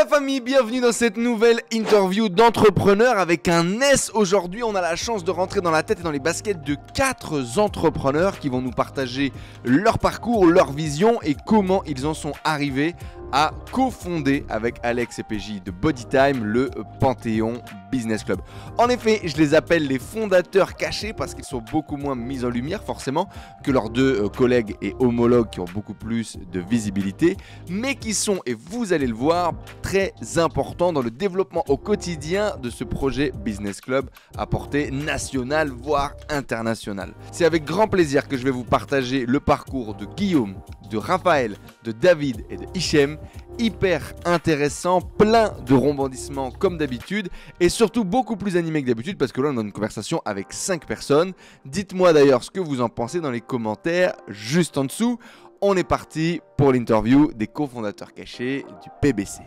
la famille, bienvenue dans cette nouvelle interview d'entrepreneurs avec un S. Aujourd'hui, on a la chance de rentrer dans la tête et dans les baskets de 4 entrepreneurs qui vont nous partager leur parcours, leur vision et comment ils en sont arrivés à cofonder avec Alex et PJ de Bodytime le Panthéon Business Club. En effet, je les appelle les fondateurs cachés parce qu'ils sont beaucoup moins mis en lumière forcément que leurs deux collègues et homologues qui ont beaucoup plus de visibilité, mais qui sont, et vous allez le voir, très importants dans le développement au quotidien de ce projet Business Club à portée nationale, voire internationale. C'est avec grand plaisir que je vais vous partager le parcours de Guillaume, de Raphaël, de David et de Hichem. Hyper intéressant, plein de rebondissements comme d'habitude et surtout beaucoup plus animé que d'habitude parce que là on a une conversation avec 5 personnes. Dites-moi d'ailleurs ce que vous en pensez dans les commentaires juste en dessous. On est parti pour l'interview des cofondateurs cachés du PBC.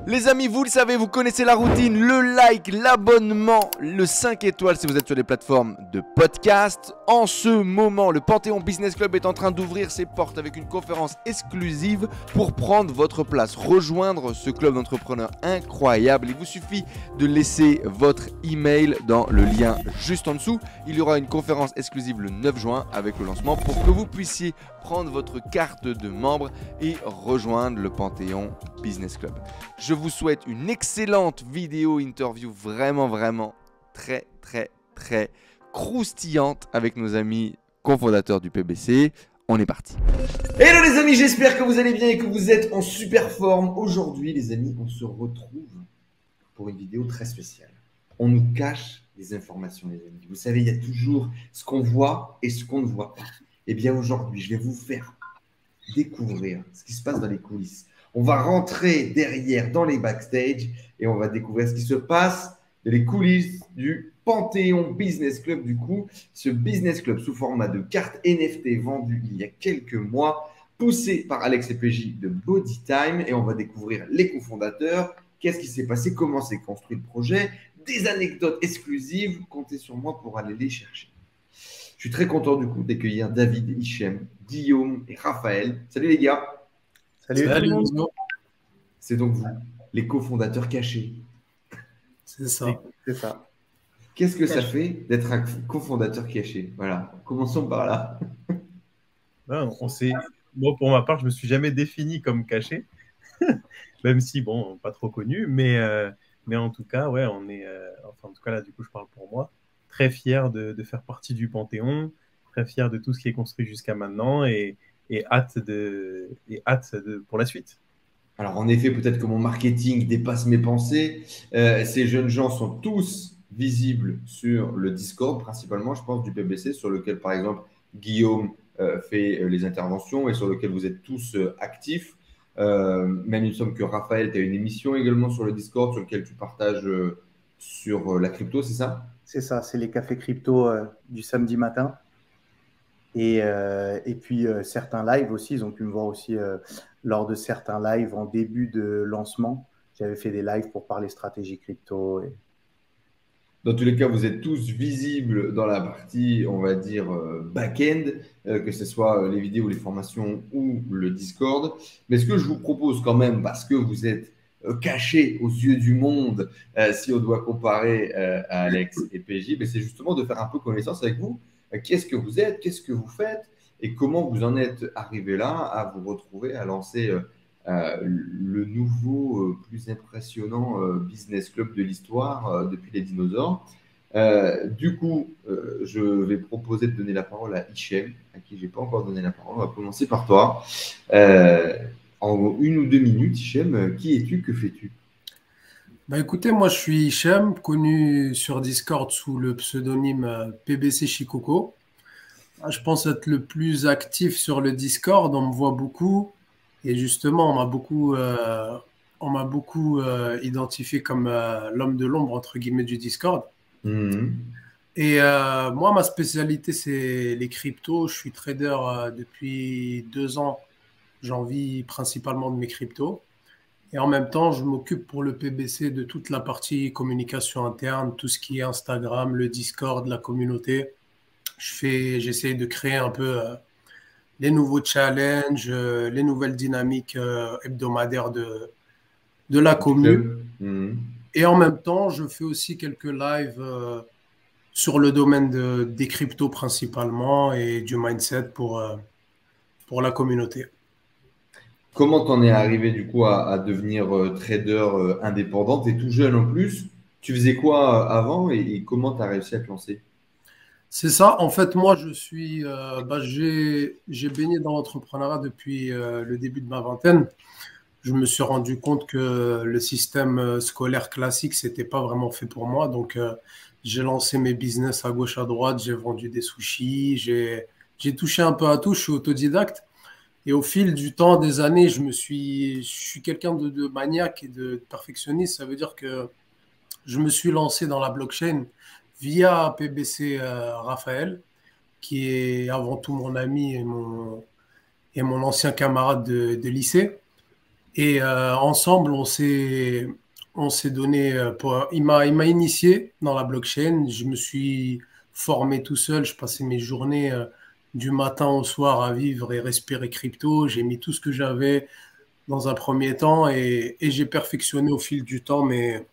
Les amis, vous le savez, vous connaissez la routine, le like, l'abonnement, le 5 étoiles si vous êtes sur les plateformes de podcast. En ce moment, le Panthéon Business Club est en train d'ouvrir ses portes avec une conférence exclusive pour prendre votre place, rejoindre ce club d'entrepreneurs incroyable. Il vous suffit de laisser votre email dans le lien juste en dessous. Il y aura une conférence exclusive le 9 juin avec le lancement pour que vous puissiez prendre votre carte de membre et rejoindre le Panthéon Business Club. Je vous souhaite une excellente vidéo interview vraiment très croustillante avec nos amis cofondateurs du PBC. On est parti. Hello les amis, j'espère que vous allez bien et que vous êtes en super forme. Aujourd'hui les amis, on se retrouve pour une vidéo très spéciale. On nous cache des informations les amis. Vous savez, il y a toujours ce qu'on voit et ce qu'on ne voit pas. Eh bien aujourd'hui, je vais vous faire découvrir ce qui se passe dans les coulisses. On va rentrer derrière dans les backstage et on va découvrir ce qui se passe dans les coulisses du Panthéon Business Club. Du coup, ce business club sous format de carte NFT vendu il y a quelques mois, poussé par Alex et PJ de Bodytime. Et on va découvrir les cofondateurs, qu'est-ce qui s'est passé, comment s'est construit le projet, des anecdotes exclusives. Comptez sur moi pour aller les chercher. Je suis très content du coup d'accueillir David, Hichem, Guillaume et Raphaël. Salut les gars. Salut. C'est donc vous, les cofondateurs cachés. C'est ça. C'est ça. Qu'est-ce que ça fait d'être un cofondateur caché? Voilà, commençons par là. Ben, moi, pour ma part, je me suis jamais défini comme caché, même si, bon, pas trop connu, mais en tout cas, ouais, on est, enfin, en tout cas, là, du coup, je parle pour moi, très fier de faire partie du Panthéon, très fier de tout ce qui est construit jusqu'à maintenant et hâte pour la suite. Alors, en effet, peut-être que mon marketing dépasse mes pensées. Ces jeunes gens sont tous visibles sur le Discord, principalement, je pense, du PBC, sur lequel, par exemple, Guillaume fait les interventions et sur lequel vous êtes tous actifs. Même il me semble que Raphaël, tu as une émission également sur le Discord sur lequel tu partages sur la crypto, c'est ça? C'est ça, c'est les cafés crypto du samedi matin. Et puis certains lives aussi, ils ont pu me voir aussi lors de certains lives en début de lancement. J'avais fait des lives pour parler stratégie crypto. Dans tous les cas, vous êtes tous visibles dans la partie, on va dire, back-end, que ce soit les vidéos, les formations ou le Discord. Mais ce que je vous propose quand même, parce que vous êtes cachés aux yeux du monde, si on doit comparer à Alex et PJ, c'est justement de faire un peu connaissance avec vous. Qu'est-ce que vous êtes, qu'est-ce que vous faites et comment vous en êtes arrivé là à vous retrouver à lancer le nouveau, plus impressionnant business club de l'histoire depuis les dinosaures. Du coup, je vais proposer de donner la parole à Hichem, à qui je n'ai pas encore donné la parole. On va commencer par toi. En 1 ou 2 minutes, Hichem, qui es-tu, que fais-tu? Bah écoutez, moi je suis Hichem, connu sur Discord sous le pseudonyme PBC Shikoko. Je pense être le plus actif sur le Discord, on me voit beaucoup. Et justement, on m'a beaucoup identifié comme l'homme de l'ombre, entre guillemets, du Discord. Et moi, ma spécialité, c'est les cryptos. Je suis trader depuis 2 ans. J'en vis principalement de mes cryptos. Et en même temps, je m'occupe pour le PBC de toute la partie communication interne, tout ce qui est Instagram, le Discord, la communauté. J'essaie de créer un peu les nouveaux challenges, les nouvelles dynamiques hebdomadaires de la commune. Mhm. Et en même temps, je fais aussi quelques lives sur le domaine des cryptos principalement et du mindset pour la communauté. Comment t'en es arrivé du coup à devenir trader indépendant? T'es tout jeune en plus. Tu faisais quoi avant et comment t'as réussi à te lancer? C'est ça. En fait, moi, j'ai baigné dans l'entrepreneuriat depuis le début de ma vingtaine. Je me suis rendu compte que le système scolaire classique, c'était pas vraiment fait pour moi. Donc, j'ai lancé mes business à gauche, à droite. J'ai vendu des sushis. J'ai touché un peu à tout. Je suis autodidacte. Et au fil du temps, des années, je suis quelqu'un de maniaque et de perfectionniste. Ça veut dire que je me suis lancé dans la blockchain via PBC Raphaël, qui est avant tout mon ami et mon ancien camarade de lycée. Et ensemble, on s'est donné, il m'a initié dans la blockchain. Je me suis formé tout seul. Je passais mes journées du matin au soir à vivre et respirer crypto. J'ai mis tout ce que j'avais dans un premier temps et j'ai perfectionné au fil du temps mes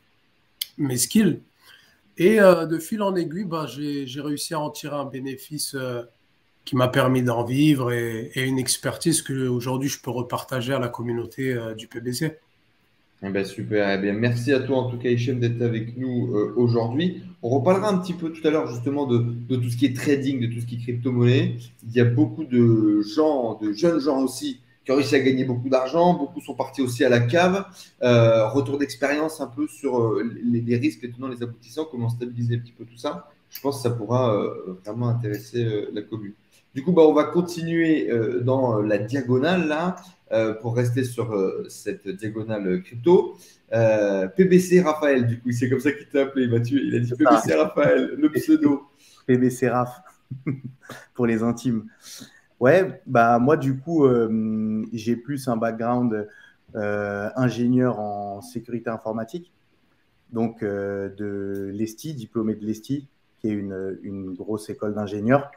skills. Et de fil en aiguille, j'ai réussi à en tirer un bénéfice qui m'a permis d'en vivre et une expertise que aujourd'hui je peux repartager à la communauté du PBC. Eh ben, super. Eh bien, merci à toi en tout cas, Hichem, d'être avec nous aujourd'hui. On reparlera un petit peu tout à l'heure justement de tout ce qui est trading, de tout ce qui est crypto-monnaie. Il y a beaucoup de gens, de jeunes gens aussi, qui ont réussi à gagner beaucoup d'argent. Beaucoup sont partis aussi à la cave. Retour d'expérience un peu sur les risques, les tenants, les aboutissants, comment stabiliser un petit peu tout ça. Je pense que ça pourra vraiment intéresser la commune. Du coup, bah, on va continuer dans la diagonale là. Pour rester sur cette diagonale crypto. PBC Raphaël, du coup, c'est comme ça qu'il t'a appelé, Mathieu. Il a dit PBC Raphaël, le pseudo. PBC Raph, pour les intimes. Ouais, bah moi du coup, j'ai plus un background ingénieur en sécurité informatique, donc de l'ESTI, diplômé de l'ESTI, qui est une grosse école d'ingénieurs.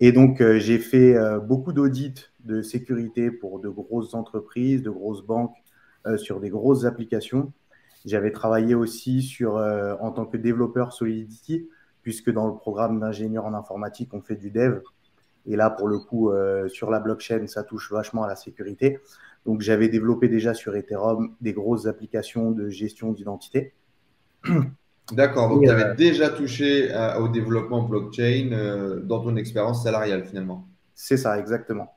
Et donc, j'ai fait beaucoup d'audits de sécurité pour de grosses entreprises, de grosses banques, sur des grosses applications. J'avais travaillé aussi en tant que développeur Solidity, puisque dans le programme d'ingénieur en informatique, on fait du dev. Et là, pour le coup, sur la blockchain, ça touche vachement à la sécurité. Donc, j'avais développé déjà sur Ethereum des grosses applications de gestion d'identité. D'accord, donc tu avais déjà touché au développement blockchain dans ton expérience salariale finalement. C'est ça, exactement.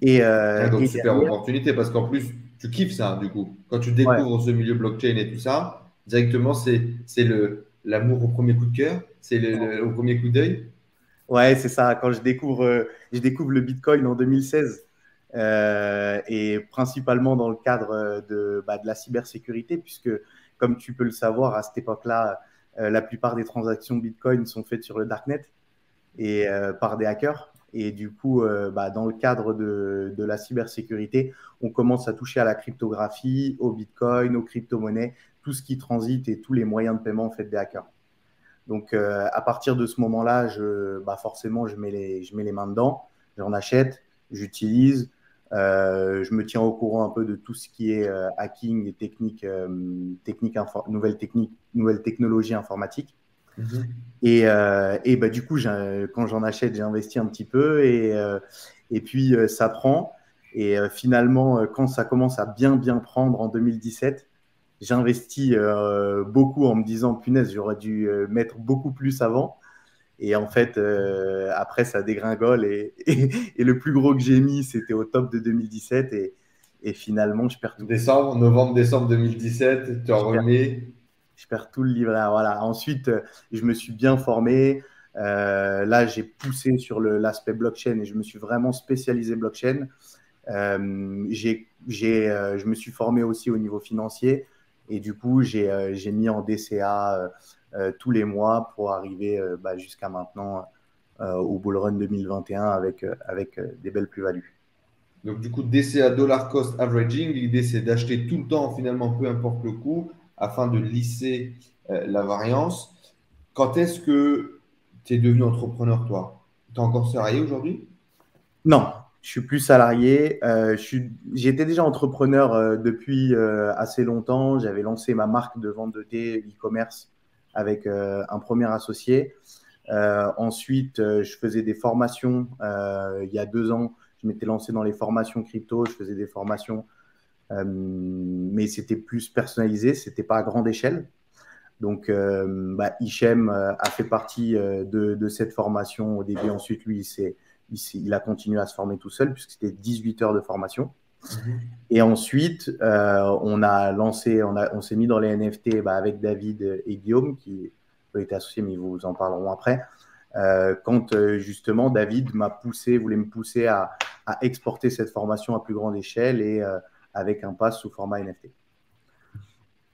Donc, super opportunité parce qu'en plus, tu kiffes ça du coup. Quand tu découvres ce milieu blockchain et tout ça, directement, c'est l'amour au premier coup de cœur, c'est au premier coup d'œil. Ouais, c'est ça. Quand je découvre le Bitcoin en 2016, et principalement dans le cadre de la cybersécurité, puisque comme tu peux le savoir, à cette époque-là, la plupart des transactions Bitcoin sont faites sur le darknet et par des hackers. Et du coup, dans le cadre de la cybersécurité, on commence à toucher à la cryptographie, au Bitcoin, aux crypto-monnaies, tout ce qui transite et tous les moyens de paiement faits des hackers. Donc, à partir de ce moment-là, forcément, je mets les mains dedans, j'en achète, j'utilise, je me tiens au courant un peu de tout ce qui est hacking et nouvelles technologies informatiques. Mhm. Et du coup, quand j'en achète, j'investis un petit peu et puis ça prend. Et finalement, quand ça commence à bien prendre en 2017, j'investis beaucoup en me disant, punaise, j'aurais dû mettre beaucoup plus avant. Et en fait, après, ça dégringole. Et le plus gros que j'ai mis, c'était au top de 2017. Et finalement, je perds tout. Novembre, décembre 2017, tu en remets. Je perds tout le livret. Voilà. Ensuite, je me suis bien formé. Là, j'ai poussé sur l'aspect blockchain et je me suis vraiment spécialisé blockchain. Je me suis formé aussi au niveau financier. Et du coup, j'ai mis en DCA tous les mois pour arriver jusqu'à maintenant au Bull Run 2021 avec des belles plus-values. Donc, du coup, DCA, Dollar Cost Averaging, l'idée, c'est d'acheter tout le temps, finalement, peu importe le coût, afin de lisser la variance. Quand est-ce que tu es devenu entrepreneur, toi? Tu es encore salarié aujourd'hui? Non, Je suis plus salarié. J'étais déjà entrepreneur depuis assez longtemps. J'avais lancé ma marque de vente de thé e-commerce avec un premier associé. Ensuite, je faisais des formations. Il y a 2 ans, je m'étais lancé dans les formations crypto. Je faisais des formations, mais c'était plus personnalisé. C'était pas à grande échelle. Donc, Hichem a fait partie de cette formation au début. Ensuite, lui, il a continué à se former tout seul puisque c'était 18 heures de formation. Et ensuite, on s'est mis dans les NFT avec David et Guillaume qui ont été associés, mais ils vous en parleront après. Quand justement David voulait me pousser à exporter cette formation à plus grande échelle et avec un pass sous format NFT.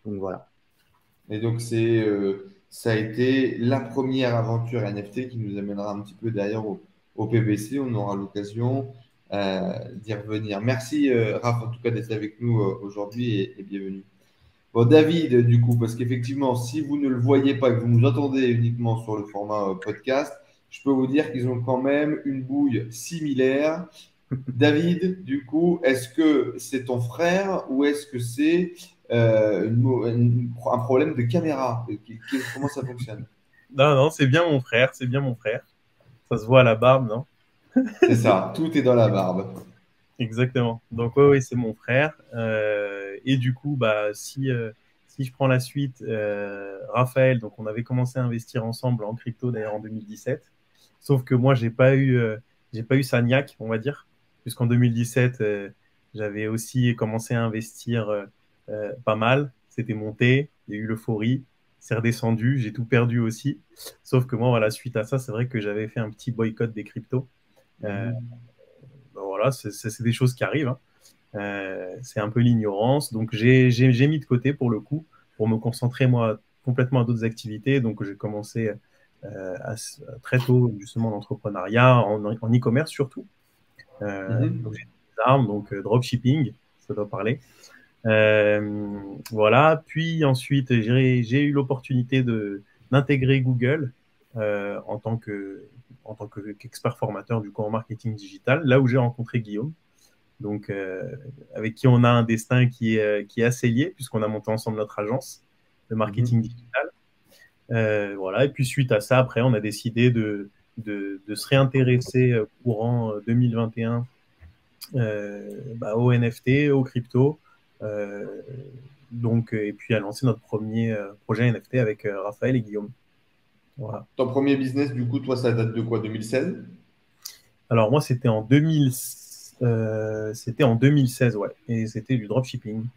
Donc voilà. Et donc, ça a été la première aventure NFT qui nous amènera un petit peu derrière au PBC. On aura l'occasion d'y revenir. Merci, Raph, en tout cas, d'être avec nous aujourd'hui et bienvenue. Bon, David, du coup, parce qu'effectivement, si vous ne le voyez pas, que vous nous entendez uniquement sur le format podcast, je peux vous dire qu'ils ont quand même une bouille similaire. David, du coup, est-ce que c'est ton frère ou est-ce que c'est un problème de caméra? Comment ça fonctionne? Non, c'est bien mon frère, c'est bien mon frère. Ça se voit à la barbe, non? C'est ça, tout est dans la barbe. Exactement. Donc oui, c'est mon frère. Et du coup, si je prends la suite, Raphaël, donc on avait commencé à investir ensemble en crypto d'ailleurs en 2017. Sauf que moi, j'ai pas eu sa niaque, on va dire, puisqu'en 2017, j'avais aussi commencé à investir pas mal. C'était monté, il y a eu l'euphorie, c'est redescendu, j'ai tout perdu aussi. Sauf que moi, voilà, suite à ça, c'est vrai que j'avais fait un petit boycott des cryptos. Voilà, c'est des choses qui arrivent. C'est un peu l'ignorance. Donc, j'ai mis de côté pour le coup, pour me concentrer moi complètement à d'autres activités. Donc, j'ai commencé très tôt justement l'entrepreneuriat en e-commerce surtout. Donc, j'ai des armes, donc dropshipping, ça doit parler. Voilà. Puis ensuite, j'ai eu l'opportunité d'intégrer Google en tant qu'expert formateur du coup en marketing digital, là où j'ai rencontré Guillaume, donc avec qui on a un destin qui est assez lié puisqu'on a monté ensemble notre agence de marketing digital. Voilà. Et puis suite à ça, après, on a décidé de se réintéresser courant 2021 au NFT, au crypto. Et puis à lancer notre premier projet NFT avec Raphaël et Guillaume. Voilà. Ton premier business, du coup, toi, ça date de quoi, 2016? Alors moi, c'était en 2016, ouais, et c'était du dropshipping.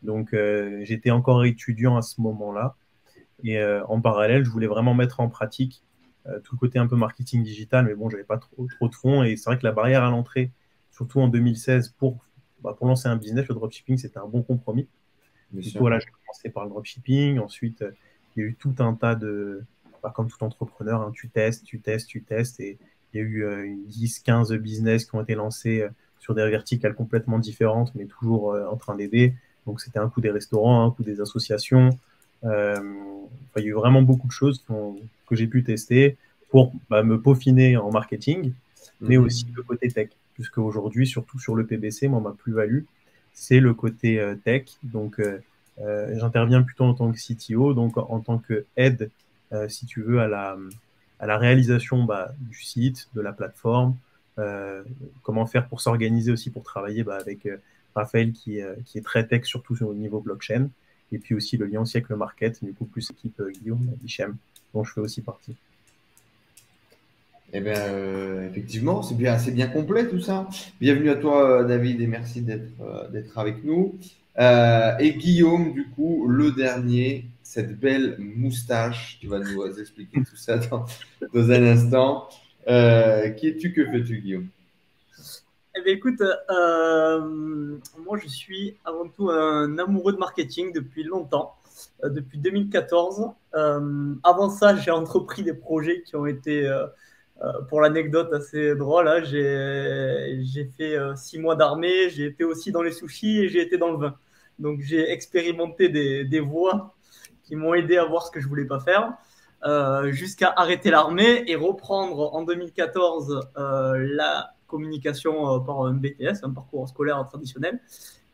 Donc j'étais encore étudiant à ce moment-là, et en parallèle, je voulais vraiment mettre en pratique tout le côté un peu marketing digital, mais bon, j'avais pas trop de fonds, et c'est vrai que la barrière à l'entrée, surtout en 2016, pour lancer un business, le dropshipping, c'était un bon compromis. Du coup, voilà, j'ai commencé par le dropshipping. Ensuite, il y a eu tout un tas comme tout entrepreneur, hein, tu testes. Et il y a eu 10-15 business qui ont été lancés sur des verticales complètement différentes, mais toujours en train d'aider. Donc, c'était un coup des restaurants, un coup des associations. Il y a eu vraiment beaucoup de choses que j'ai pu tester pour me peaufiner en marketing, mais aussi le côté tech. Puisque aujourd'hui, surtout sur le PBC, moi, ma plus-value, c'est le côté tech. Donc, j'interviens plutôt en tant que CTO, donc en tant que aide, si tu veux, à la réalisation du site, de la plateforme, comment faire pour s'organiser aussi, pour travailler avec Raphaël qui est très tech, surtout au niveau blockchain, et puis aussi le lien aussi avec le market, du coup plus équipe Guillaume, Hichem, dont je fais aussi partie. Eh bien, effectivement, c'est bien complet tout ça. Bienvenue à toi, David, et merci d'être avec nous. Et Guillaume, du coup, le dernier, cette belle moustache, tu vas nous expliquer tout ça dans un instant. Qui es-tu, que fais-tu, Guillaume? Eh bien, écoute, moi, je suis avant tout un amoureux de marketing depuis longtemps, depuis 2014. Avant ça, j'ai entrepris des projets qui ont été... pour l'anecdote assez drôle, hein, j'ai fait 6 mois d'armée, j'ai été aussi dans les sushis et j'ai été dans le vin. Donc j'ai expérimenté des voies qui m'ont aidé à voir ce que je voulais pas faire, jusqu'à arrêter l'armée et reprendre en 2014 communication par un BTS, un parcours scolaire traditionnel.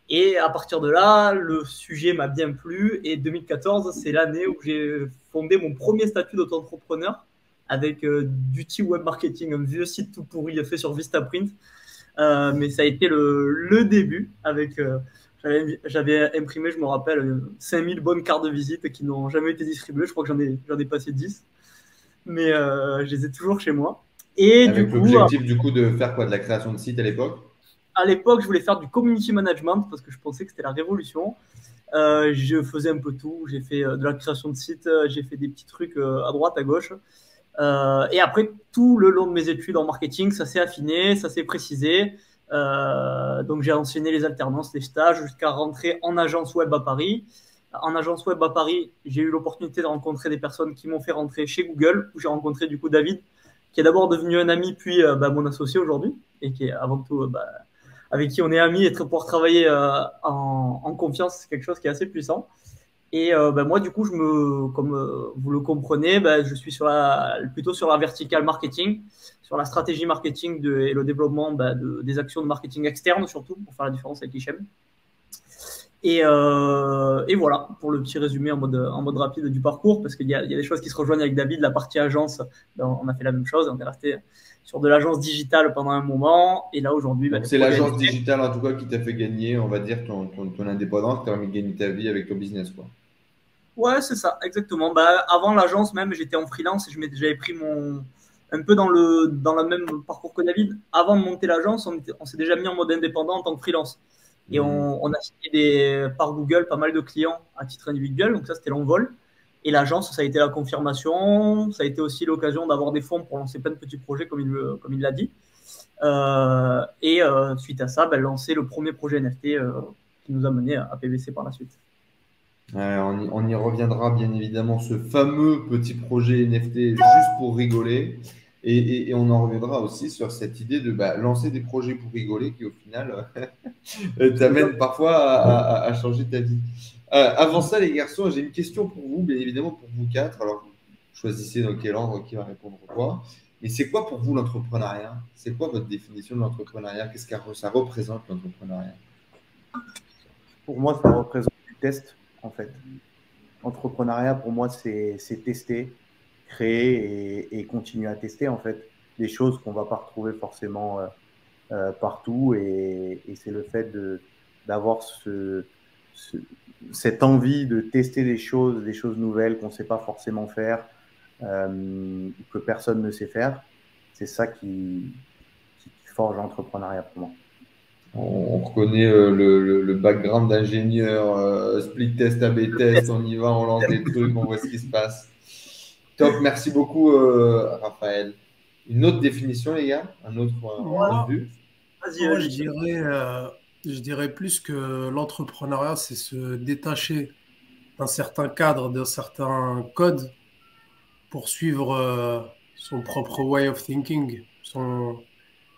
Et à partir de là, le sujet m'a bien plu. Et 2014, c'est l'année où j'ai fondé mon premier statut d'auto-entrepreneur avec d'outils web marketing, un vieux site tout pourri fait sur Vistaprint. Mais ça a été le début. J'avais imprimé, je me rappelle, 5000 bonnes cartes de visite qui n'ont jamais été distribuées. Je crois que j'en ai passé 10. Mais je les ai toujours chez moi. Et Avec du coup, l'objectif du coup de faire quoi? De la création de site à l'époque? à l'époque, je voulais faire du community management parce que je pensais que c'était la révolution. Je faisais un peu tout. J'ai fait de la création de sites, j'ai fait des petits trucs à droite, à gauche. Et après, tout le long de mes études en marketing, ça s'est affiné, ça s'est précisé. Donc, j'ai enchaîné les alternances, les stages jusqu'à rentrer en agence web à Paris. En agence web à Paris, j'ai eu l'opportunité de rencontrer des personnes qui m'ont fait rentrer chez Google, où j'ai rencontré du coup David, qui est d'abord devenu un ami, puis mon associé aujourd'hui, et qui est avant tout avec qui on est amis et pouvoir travailler en confiance, c'est quelque chose qui est assez puissant. Et moi, du coup, comme vous le comprenez, je suis plutôt sur la verticale marketing, sur la stratégie marketing et le développement des actions de marketing externe, surtout, pour faire la différence avec Hichem. Et voilà, pour le petit résumé en mode rapide du parcours, parce qu'il y a des choses qui se rejoignent avec David. La partie agence, on a fait la même chose, on est resté sur de l'agence digitale pendant un moment, et là aujourd'hui… c'est l'agence digitale en tout cas qui t'a fait gagner, on va dire, ton indépendance, qui t'a permis de gagner ta vie avec ton business, quoi. Ouais, c'est ça, exactement. Avant l'agence même, j'étais en freelance et j'avais pris un peu dans le même parcours que David. Avant de monter l'agence, on s'est déjà mis en mode indépendant en tant que freelance. Et on a signé par Google pas mal de clients à titre individuel, donc ça c'était l'envol. Et l'agence, ça a été la confirmation, ça a été aussi l'occasion d'avoir des fonds pour lancer plein de petits projets comme il l'a dit. Suite à ça, lancer le premier projet NFT qui nous a mené à PBC par la suite. On y reviendra bien évidemment, ce fameux petit projet NFT juste pour rigoler. Et on en reviendra aussi sur cette idée de lancer des projets pour rigoler qui au final t'amène parfois à changer ta vie. Avant ça, les garçons, j'ai une question pour vous, bien évidemment pour vous quatre. Alors, choisissez dans quel ordre qui va répondre quoi. Mais c'est quoi pour vous l'entrepreneuriat? C'est quoi votre définition de l'entrepreneuriat? Qu'est-ce que ça représente l'entrepreneuriat? Pour moi, ça représente du test, en fait. L'entrepreneuriat, pour moi, c'est tester, créer et continuer à tester, en fait, des choses qu'on ne va pas retrouver forcément partout. Et c'est le fait d'avoir cette envie de tester des choses nouvelles qu'on ne sait pas forcément faire, que personne ne sait faire. C'est ça qui forge l'entrepreneuriat pour moi. On reconnaît le background d'ingénieur, split test, AB test, on y va, on lance des trucs, on voit ce qui se passe. Top, merci beaucoup Raphaël. Une autre définition les gars? Un autre point de vue? Moi, je dirais plus que l'entrepreneuriat, c'est se détacher d'un certain cadre, d'un certain code pour suivre son propre way of thinking,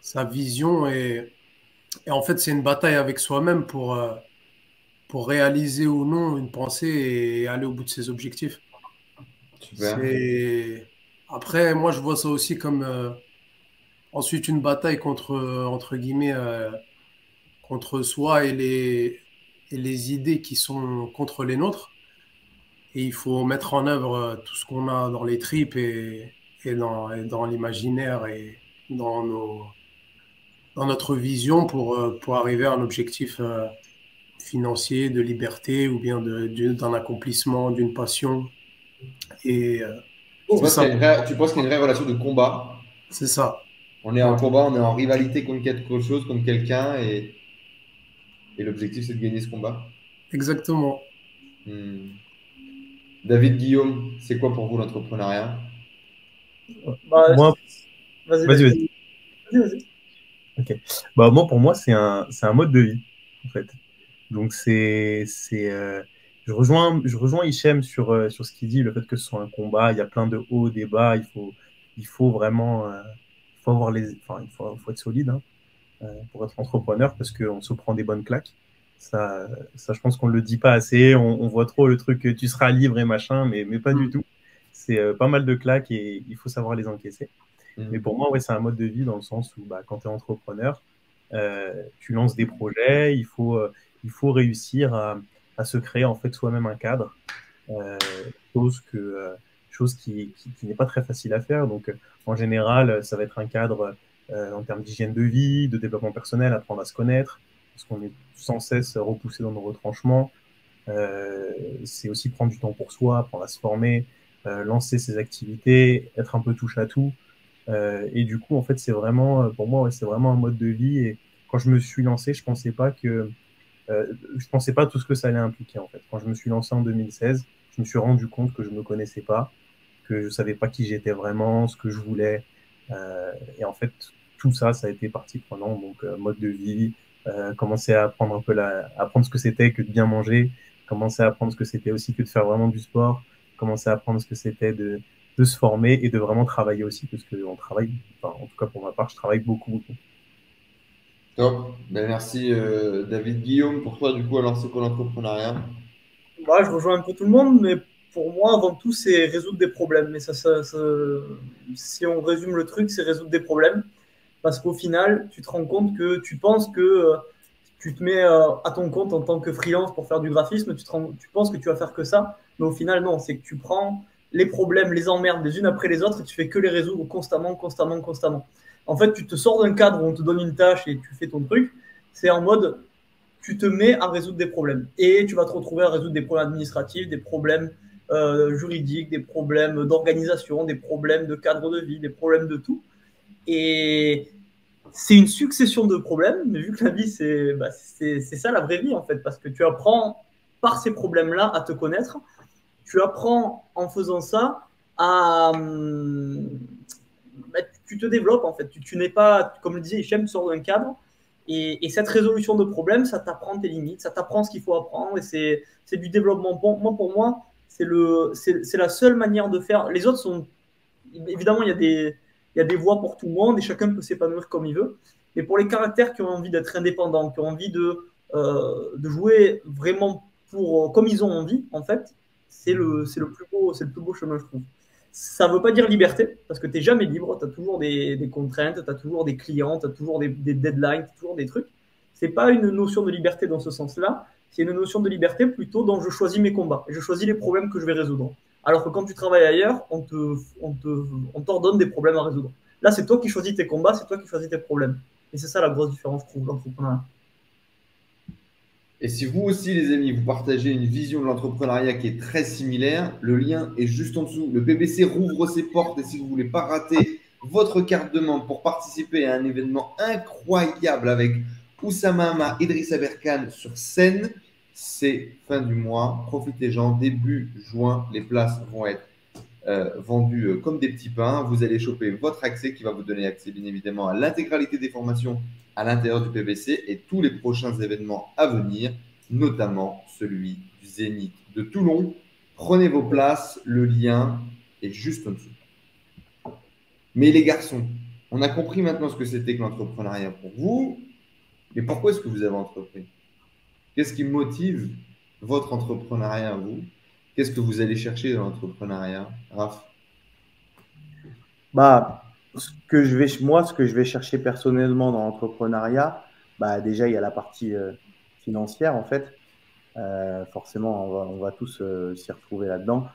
sa vision. Et en fait, c'est une bataille avec soi-même pour réaliser ou non une pensée et aller au bout de ses objectifs. Super. Après, moi, je vois ça aussi comme ensuite une bataille entre guillemets, contre soi et les idées qui sont contre les nôtres. Et il faut mettre en œuvre tout ce qu'on a dans les tripes et dans l'imaginaire et dans notre vision pour arriver à un objectif financier, de liberté ou bien d'un accomplissement, d'une passion. Et tu penses qu'il y a une vraie relation de combat? C'est ça. On est en combat, on est en rivalité contre quelque chose, contre quelqu'un, et l'objectif c'est de gagner ce combat. Exactement. David, Guillaume, c'est quoi pour vous l'entrepreneuriat? Moi, vas-y. Ok. Moi, pour moi, c'est un mode de vie, en fait. Donc, je rejoins Hichem sur ce qu'il dit, le fait que ce soit un combat. Il y a plein de hauts, des bas. Il faut vraiment, il faut être solide pour être entrepreneur parce qu'on se prend des bonnes claques. Ça, je pense qu'on ne le dit pas assez. On voit trop le truc tu seras libre et machin, mais pas du tout. C'est pas mal de claques et il faut savoir les encaisser. Mais pour moi, ouais, c'est un mode de vie dans le sens où quand tu es entrepreneur, tu lances des projets, il faut réussir à se créer en fait soi-même un cadre, chose que, chose qui n'est pas très facile à faire. Donc, en général, ça va être un cadre en termes d'hygiène de vie, de développement personnel, apprendre à se connaître, parce qu'on est sans cesse repoussé dans nos retranchements. C'est aussi prendre du temps pour soi, apprendre à se former, lancer ses activités, être un peu touche à tout. Et du coup, en fait, c'est vraiment, pour moi, ouais, c'est vraiment un mode de vie. Et quand je me suis lancé, je pensais pas tout ce que ça allait impliquer, en fait. Quand je me suis lancé en 2016, je me suis rendu compte que je me connaissais pas, que je savais pas qui j'étais vraiment, ce que je voulais. Et en fait, tout ça, ça a été partie prenante. Donc, mode de vie, commencer à apprendre un peu apprendre ce que c'était que de bien manger, commencer à apprendre ce que c'était aussi que de faire vraiment du sport, commencer à apprendre ce que c'était de se former et de vraiment travailler aussi, parce qu'on travaille, enfin, en tout cas pour ma part, je travaille beaucoup, beaucoup. Top. Ben, merci David. Guillaume, pour toi, du coup, alors c'est quoi l'entrepreneuriat? Bah, je rejoins un peu tout le monde, mais pour moi, avant tout, c'est résoudre des problèmes. Mais si on résume le truc, c'est résoudre des problèmes. Parce qu'au final, tu te rends compte que tu penses que tu te mets à ton compte en tant que freelance pour faire du graphisme, tu penses que tu vas faire que ça, mais au final, non. C'est que tu prends les problèmes, les emmerdes les unes après les autres et tu fais que les résoudre constamment, constamment, constamment. En fait, tu te sors d'un cadre où on te donne une tâche et tu fais ton truc. C'est en mode, tu te mets à résoudre des problèmes. Et tu vas te retrouver à résoudre des problèmes administratifs, des problèmes juridiques, des problèmes d'organisation, des problèmes de cadre de vie, des problèmes de tout. Et c'est une succession de problèmes, mais vu que la vie, c'est ça la vraie vie en fait, parce que tu apprends par ces problèmes-là à te connaître, tu apprends en faisant ça à... tu te développes en fait, tu n'es pas, comme le disait Hichem, tu sors d'un cadre, et cette résolution de problèmes, ça t'apprend tes limites, ça t'apprend ce qu'il faut apprendre, et c'est du développement. Pour moi, c'est la seule manière de faire. Les autres sont... Évidemment, il y a des voies pour tout le monde, et chacun peut s'épanouir comme il veut. Mais pour les caractères qui ont envie d'être indépendants, qui ont envie de jouer vraiment comme ils ont envie, en fait, c'est le plus beau chemin, je trouve. Ça ne veut pas dire liberté, parce que tu n'es jamais libre, tu as toujours des contraintes, tu as toujours des clients, tu as toujours des deadlines, toujours des trucs. Ce n'est pas une notion de liberté dans ce sens-là, c'est une notion de liberté plutôt dans je choisis mes combats, et je choisis les problèmes que je vais résoudre. Alors que quand tu travailles ailleurs, on t'ordonne des problèmes à résoudre. Là, c'est toi qui choisis tes combats, c'est toi qui choisis tes problèmes. Et c'est ça la grosse différence, je trouve, l'entrepreneuriat. Et si vous aussi, les amis, vous partagez une vision de l'entrepreneuriat qui est très similaire, le lien est juste en dessous. Le PBC rouvre ses portes et si vous ne voulez pas rater votre carte de membre pour participer à un événement incroyable avec Oussama Hamma, Idrissa Berkane sur scène, c'est fin du mois. Profitez-en, début juin, les places vont être vendues comme des petits pains. Vous allez choper votre accès qui va vous donner accès bien évidemment à l'intégralité des formations à l'intérieur du PBC et tous les prochains événements à venir, notamment celui du Zénith de Toulon. Prenez vos places, le lien est juste en dessous. Mais les garçons, on a compris maintenant ce que c'était que l'entrepreneuriat pour vous, mais pourquoi est-ce que vous avez entrepris? Qu'est-ce qui motive votre entrepreneuriat à vous? Qu'est-ce que vous allez chercher dans l'entrepreneuriat, Raph? Ce que je vais chercher personnellement dans l'entrepreneuriat, déjà, il y a la partie financière, en fait. Forcément, on va tous s'y retrouver là-dedans.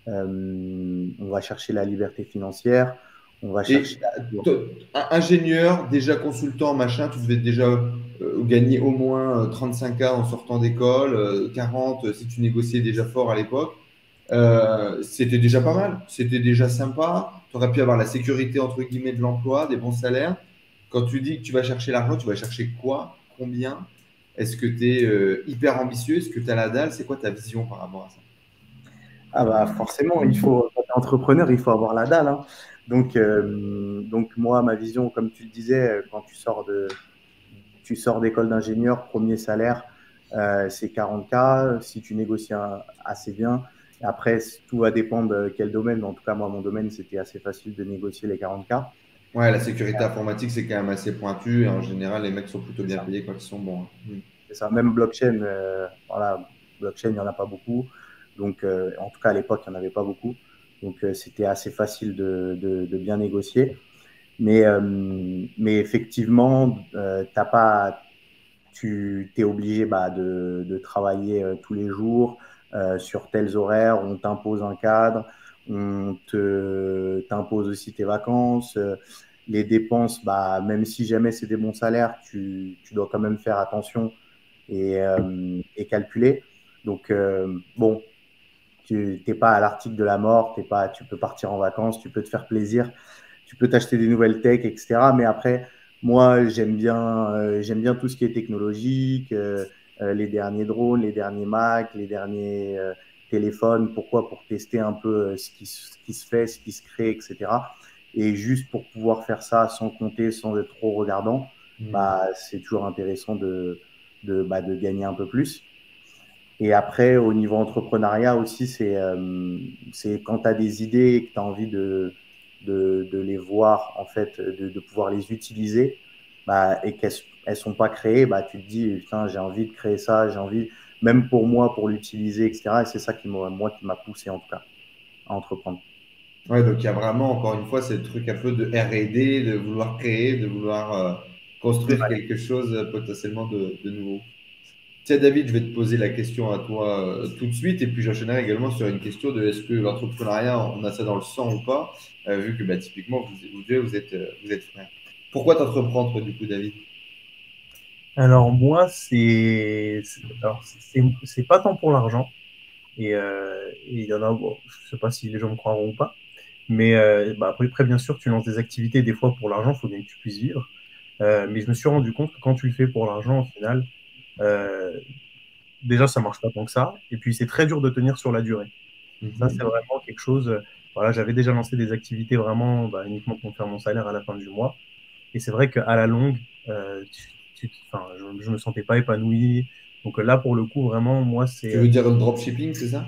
On va chercher la liberté financière. On va chercher. Ingénieur, déjà consultant, machin, tu devais déjà gagner au moins 35K en sortant d'école, 40 si tu négociais déjà fort à l'époque. C'était déjà pas mal, c'était déjà sympa. Tu aurais pu avoir la sécurité entre guillemets de l'emploi, des bons salaires. Quand tu dis que tu vas chercher l'argent, tu vas chercher quoi? Combien? Est-ce que tu es hyper ambitieux? Est-ce que tu as la dalle? C'est quoi ta vision par rapport à ça? Forcément, quand tu es entrepreneur, il faut avoir la dalle, hein. Donc moi, ma vision, comme tu le disais, quand tu sors d'école d'ingénieur, premier salaire, c'est 40K. Si tu négocies assez bien, après, tout va dépendre de quel domaine. En tout cas, moi, mon domaine, c'était assez facile de négocier les 40K. Ouais, la sécurité informatique, c'est quand même assez pointu et en général, les mecs sont plutôt bien payés quand ils sont bons. C'est ça, même blockchain, blockchain, il n'y en a pas beaucoup. Donc, en tout cas, à l'époque, il n'y en avait pas beaucoup. Donc, c'était assez facile de bien négocier. Mais effectivement, tu es obligé de travailler tous les jours sur tels horaires, on t'impose un cadre, on t'impose aussi tes vacances, les dépenses, même si jamais c'est des bons salaires, tu dois quand même faire attention et calculer. Donc, bon, tu n'es pas à l'article de la mort, tu peux partir en vacances, tu peux te faire plaisir, tu peux t'acheter des nouvelles tech, etc. Mais après, moi, j'aime bien tout ce qui est technologique, les derniers drones, les derniers Mac, les derniers téléphones. Pourquoi? Pour tester un peu ce qui se fait, ce qui se crée, etc. Et juste pour pouvoir faire ça sans compter, sans être trop regardant, c'est toujours intéressant de gagner un peu plus. Et après, au niveau entrepreneuriat aussi, c'est quand tu as des idées et que tu as envie de les voir, en fait, de pouvoir les utiliser, et qu'elles ne sont pas créées, tu te dis, putain, j'ai envie de créer ça, j'ai envie, même pour moi, pour l'utiliser, etc. Et c'est ça qui m'a poussé, en tout cas, à entreprendre. Ouais, donc il y a vraiment, encore une fois, ce truc un peu de R&D, de vouloir créer, de vouloir construire quelque chose potentiellement de nouveau. Tiens, David, je vais te poser la question à toi tout de suite, et puis j'enchaînerai également sur une question de est-ce que l'entrepreneuriat, on a ça dans le sang ou pas, vu que typiquement, vous êtes frères. Pourquoi t'entreprendre, du coup, David? Alors moi, c'est pas tant pour l'argent, et il y en a, bon, je sais pas si les gens me croiront ou pas, mais après, bien sûr, tu lances des activités des fois pour l'argent, il faut bien que tu puisses vivre. Mais je me suis rendu compte que quand tu le fais pour l'argent, au final, déjà, ça marche pas tant que ça. Et puis, c'est très dur de tenir sur la durée. Ça, c'est vraiment quelque chose. Voilà, j'avais déjà lancé des activités vraiment uniquement pour me faire mon salaire à la fin du mois. Et c'est vrai qu'à la longue, je me sentais pas épanoui. Donc là, pour le coup, vraiment, moi, c'est. Tu veux dire le dropshipping, c'est ça?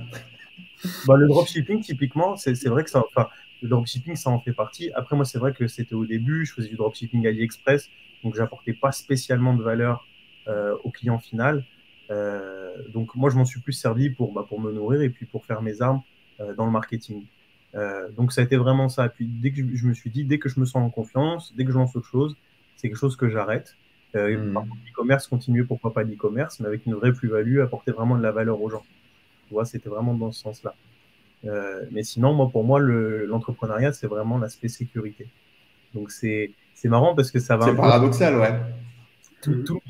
Le dropshipping, typiquement, c'est vrai que ça. Enfin, le dropshipping, ça en fait partie. Après, moi, c'est vrai que c'était au début, je faisais du dropshipping AliExpress, donc j'apportais pas spécialement de valeur au client final. Donc moi, je m'en suis plus servi pour me nourrir et puis pour faire mes armes dans le marketing. Donc ça a été vraiment ça. Et puis dès que je me suis dit, dès que je me sens en confiance, dès que je lance autre chose, c'est quelque chose que j'arrête. Par contre, l'e-commerce, continuer, pourquoi pas l'e-commerce, mais avec une vraie plus-value, apporter vraiment de la valeur aux gens. Tu vois, c'était vraiment dans ce sens-là. Mais sinon, pour moi, l'entrepreneuriat, c'est vraiment l'aspect sécurité. Donc c'est marrant parce que ça va. C'est paradoxal, ouais. Tout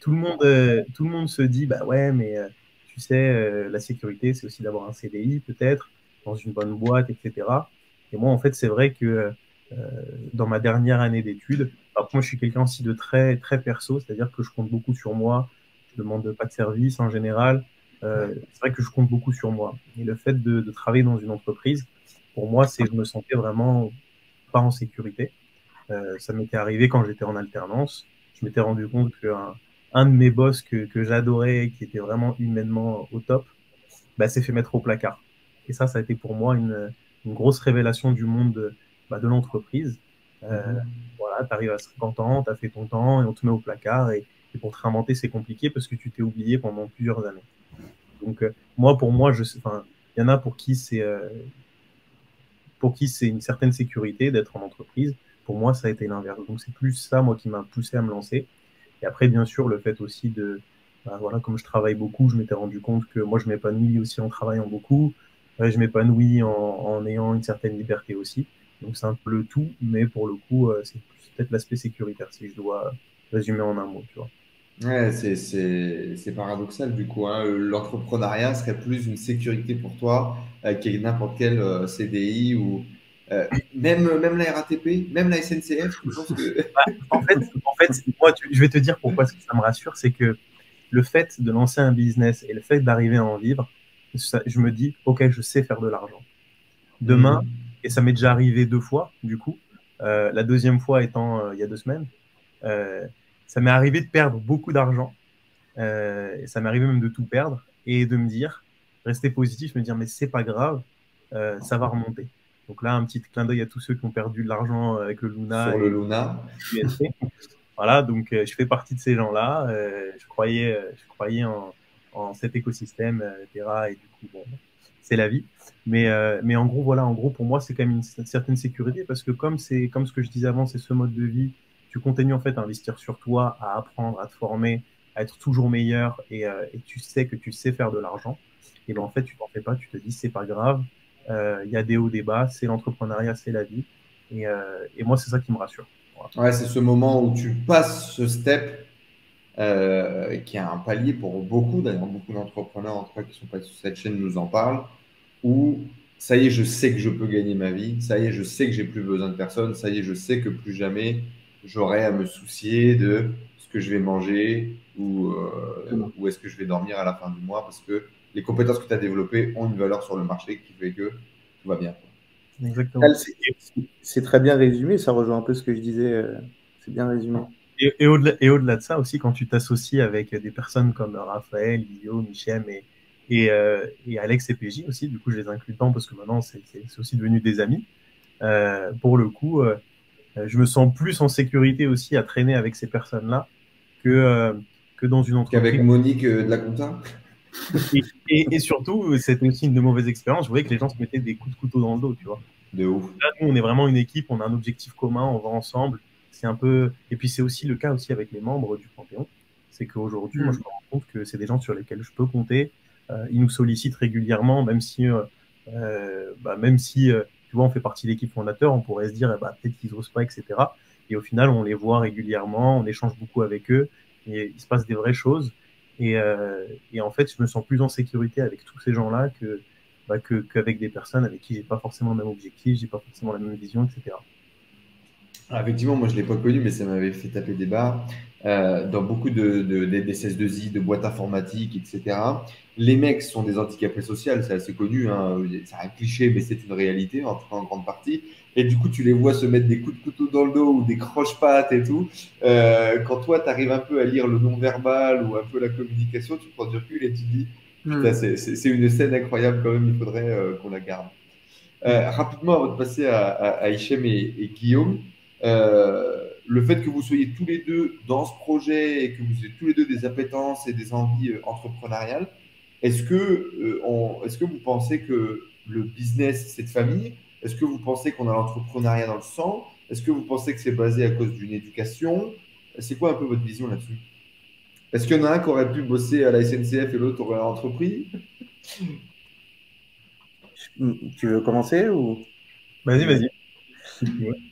le monde se dit, ouais, mais tu sais, la sécurité, c'est aussi d'avoir un CDI peut-être, dans une bonne boîte, etc. Et moi, en fait, c'est vrai que dans ma dernière année d'études, moi, je suis quelqu'un aussi de très, très perso, c'est-à-dire que je compte beaucoup sur moi, je ne demande pas de service en général. C'est vrai que je compte beaucoup sur moi. Et le fait de travailler dans une entreprise, pour moi, je me sentais vraiment pas en sécurité. Ça m'était arrivé quand j'étais en alternance. Je m'étais rendu compte qu'un de mes boss que j'adorais, qui était vraiment humainement au top, s'est fait mettre au placard. Et ça a été pour moi une grosse révélation du monde de l'entreprise. Voilà, tu arrives à 50 ans, tu as fait ton temps et on te met au placard. Et pour te réinventer, c'est compliqué parce que tu t'es oublié pendant plusieurs années. Donc, pour moi, il y en a pour qui c'est une certaine sécurité d'être en entreprise. Pour moi, ça a été l'inverse. Donc, c'est plus ça, moi, qui m'a poussé à me lancer. Et après, bien sûr, le fait aussi comme je travaille beaucoup, je m'étais rendu compte que moi, je m'épanouis aussi en travaillant beaucoup. Je m'épanouis en ayant une certaine liberté aussi. Donc, c'est un peu le tout, mais pour le coup, c'est peut-être l'aspect sécuritaire, si je dois résumer en un mot, tu vois. Ouais, c'est paradoxal du coup, hein. L'entrepreneuriat serait plus une sécurité pour toi que n'importe quel CDI ou même la RATP, même la SNCF. Je pense que... en fait, moi, je vais te dire pourquoi ça me rassure, c'est que le fait de lancer un business et le fait d'arriver à en vivre, je me dis, ok, je sais faire de l'argent. Demain, et ça m'est déjà arrivé 2 fois, du coup, la deuxième fois étant il y a 2 semaines, ça m'est arrivé de perdre beaucoup d'argent. Ça m'est arrivé même de tout perdre et de me dire, rester positif, me dire, mais c'est pas grave, ça va remonter. Donc là, un petit clin d'œil à tous ceux qui ont perdu de l'argent avec le Luna. Sur le Luna. Voilà, donc je fais partie de ces gens-là. Je croyais en cet écosystème, etc. Et du coup, bon, c'est la vie. Mais en gros, voilà, en gros, pour moi, c'est quand même une certaine sécurité parce que comme ce que je disais avant, c'est ce mode de vie, tu continues en fait à investir sur toi, à apprendre, à te former, à être toujours meilleur et tu sais que tu sais faire de l'argent. Et ben en fait, tu t'en fais pas, tu te dis c'est pas grave, il y a des hauts, des bas, c'est l'entrepreneuriat, c'est la vie. Et moi, c'est ça qui me rassure. Voilà. Ouais, c'est ce moment où tu passes ce step qui est un palier pour beaucoup, d'ailleurs beaucoup d'entrepreneurs en tout cas qui sont passés sur cette chaîne nous en parlent, où ça y est, je sais que je peux gagner ma vie, ça y est, je sais que j'ai plus besoin de personne, ça y est, je sais que plus jamais j'aurai à me soucier de ce que je vais manger ou où est-ce que je vais dormir à la fin du mois parce que les compétences que tu as développées ont une valeur sur le marché qui fait que tout va bien. Exactement. C'est très bien résumé, ça rejoint un peu ce que je disais. C'est bien résumé. Et au-delà de ça aussi, quand tu t'associes avec des personnes comme Raphaël, Guillaume, Michem et Alex et PJ aussi, du coup je les inclus dedans parce que maintenant c'est aussi devenu des amis. Pour le coup, je me sens plus en sécurité aussi à traîner avec ces personnes-là que dans une entreprise. Qu'avec Monique de la compta. Et surtout, c'était aussi une mauvaise expérience. Je voyais que les gens se mettaient des coups de couteau dans le dos, tu vois. De ouf. Là, nous, on est vraiment une équipe, on a un objectif commun, on va ensemble. C'est un peu. Et puis, c'est aussi le cas aussi avec les membres du Panthéon. C'est qu'aujourd'hui, moi, je me rends compte que c'est des gens sur lesquels je peux compter. Ils nous sollicitent régulièrement, même si, tu vois, on fait partie de l'équipe fondateur, on pourrait se dire, peut-être qu'ils n'osent pas, etc. Et au final, on les voit régulièrement, on échange beaucoup avec eux, et il se passe des vraies choses. Et en fait, je me sens plus en sécurité avec tous ces gens-là qu'avec des personnes avec qui j'ai pas forcément le même objectif, j'ai pas forcément la même vision, etc. Alors, effectivement, moi je ne l'ai pas connu, mais ça m'avait fait taper des barres. Dans beaucoup des SS2I, de boîtes informatiques, etc., les mecs sont des handicapés sociaux, c'est assez connu, hein. C'est un cliché, mais c'est une réalité, en tout cas en grande partie. Et du coup, tu les vois se mettre des coups de couteau dans le dos ou des croche-pattes et tout. Quand toi, tu arrives un peu à lire le non-verbal ou un peu la communication, tu prends du recul et tu te dis, putain, c'est une scène incroyable quand même, il faudrait qu'on la garde. Rapidement, avant de passer à Hichem et Guillaume, le fait que vous soyez tous les deux dans ce projet et que vous ayez tous les deux des appétences et des envies entrepreneuriales, est-ce que vous pensez que le business, c'est de famille? Est-ce que vous pensez qu'on a l'entrepreneuriat dans le sang? Est-ce que vous pensez que c'est basé à cause d'une éducation? C'est quoi un peu votre vision là-dessus? Est-ce qu'il y en a un qui aurait pu bosser à la SNCF et l'autre aurait entrepris? Tu veux commencer ou... Vas-y.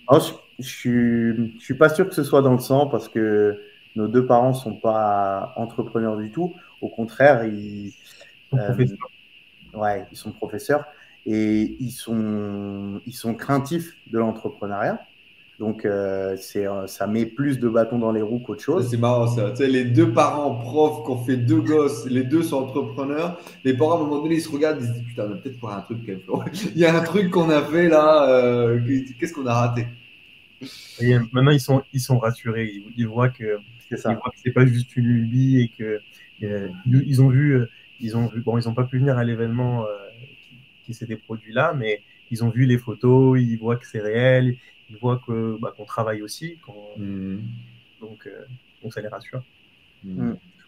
Oh, je suis pas sûr que ce soit dans le sang parce que nos deux parents sont pas entrepreneurs du tout. Au contraire, ils sont professeurs et ils sont craintifs de l'entrepreneuriat. Donc, ça met plus de bâtons dans les roues qu'autre chose. C'est marrant ça. Tu sais, les deux parents profs qui ont fait deux gosses, les deux sont entrepreneurs. Les parents, à un moment donné, ils se regardent, ils se disent putain, on a peut-être faire un truc quand même. Il y a un truc qu'on a fait là. Qu'est-ce qu'on a raté? Et maintenant, ils sont rassurés. Ils voient que c'est pas juste une lubie et que ils ont vu. Bon, ils n'ont pas pu venir à l'événement qui s'était produit là, mais ils ont vu les photos, ils voient que c'est réel, ils voient que qu'on travaille aussi, donc ça les rassure.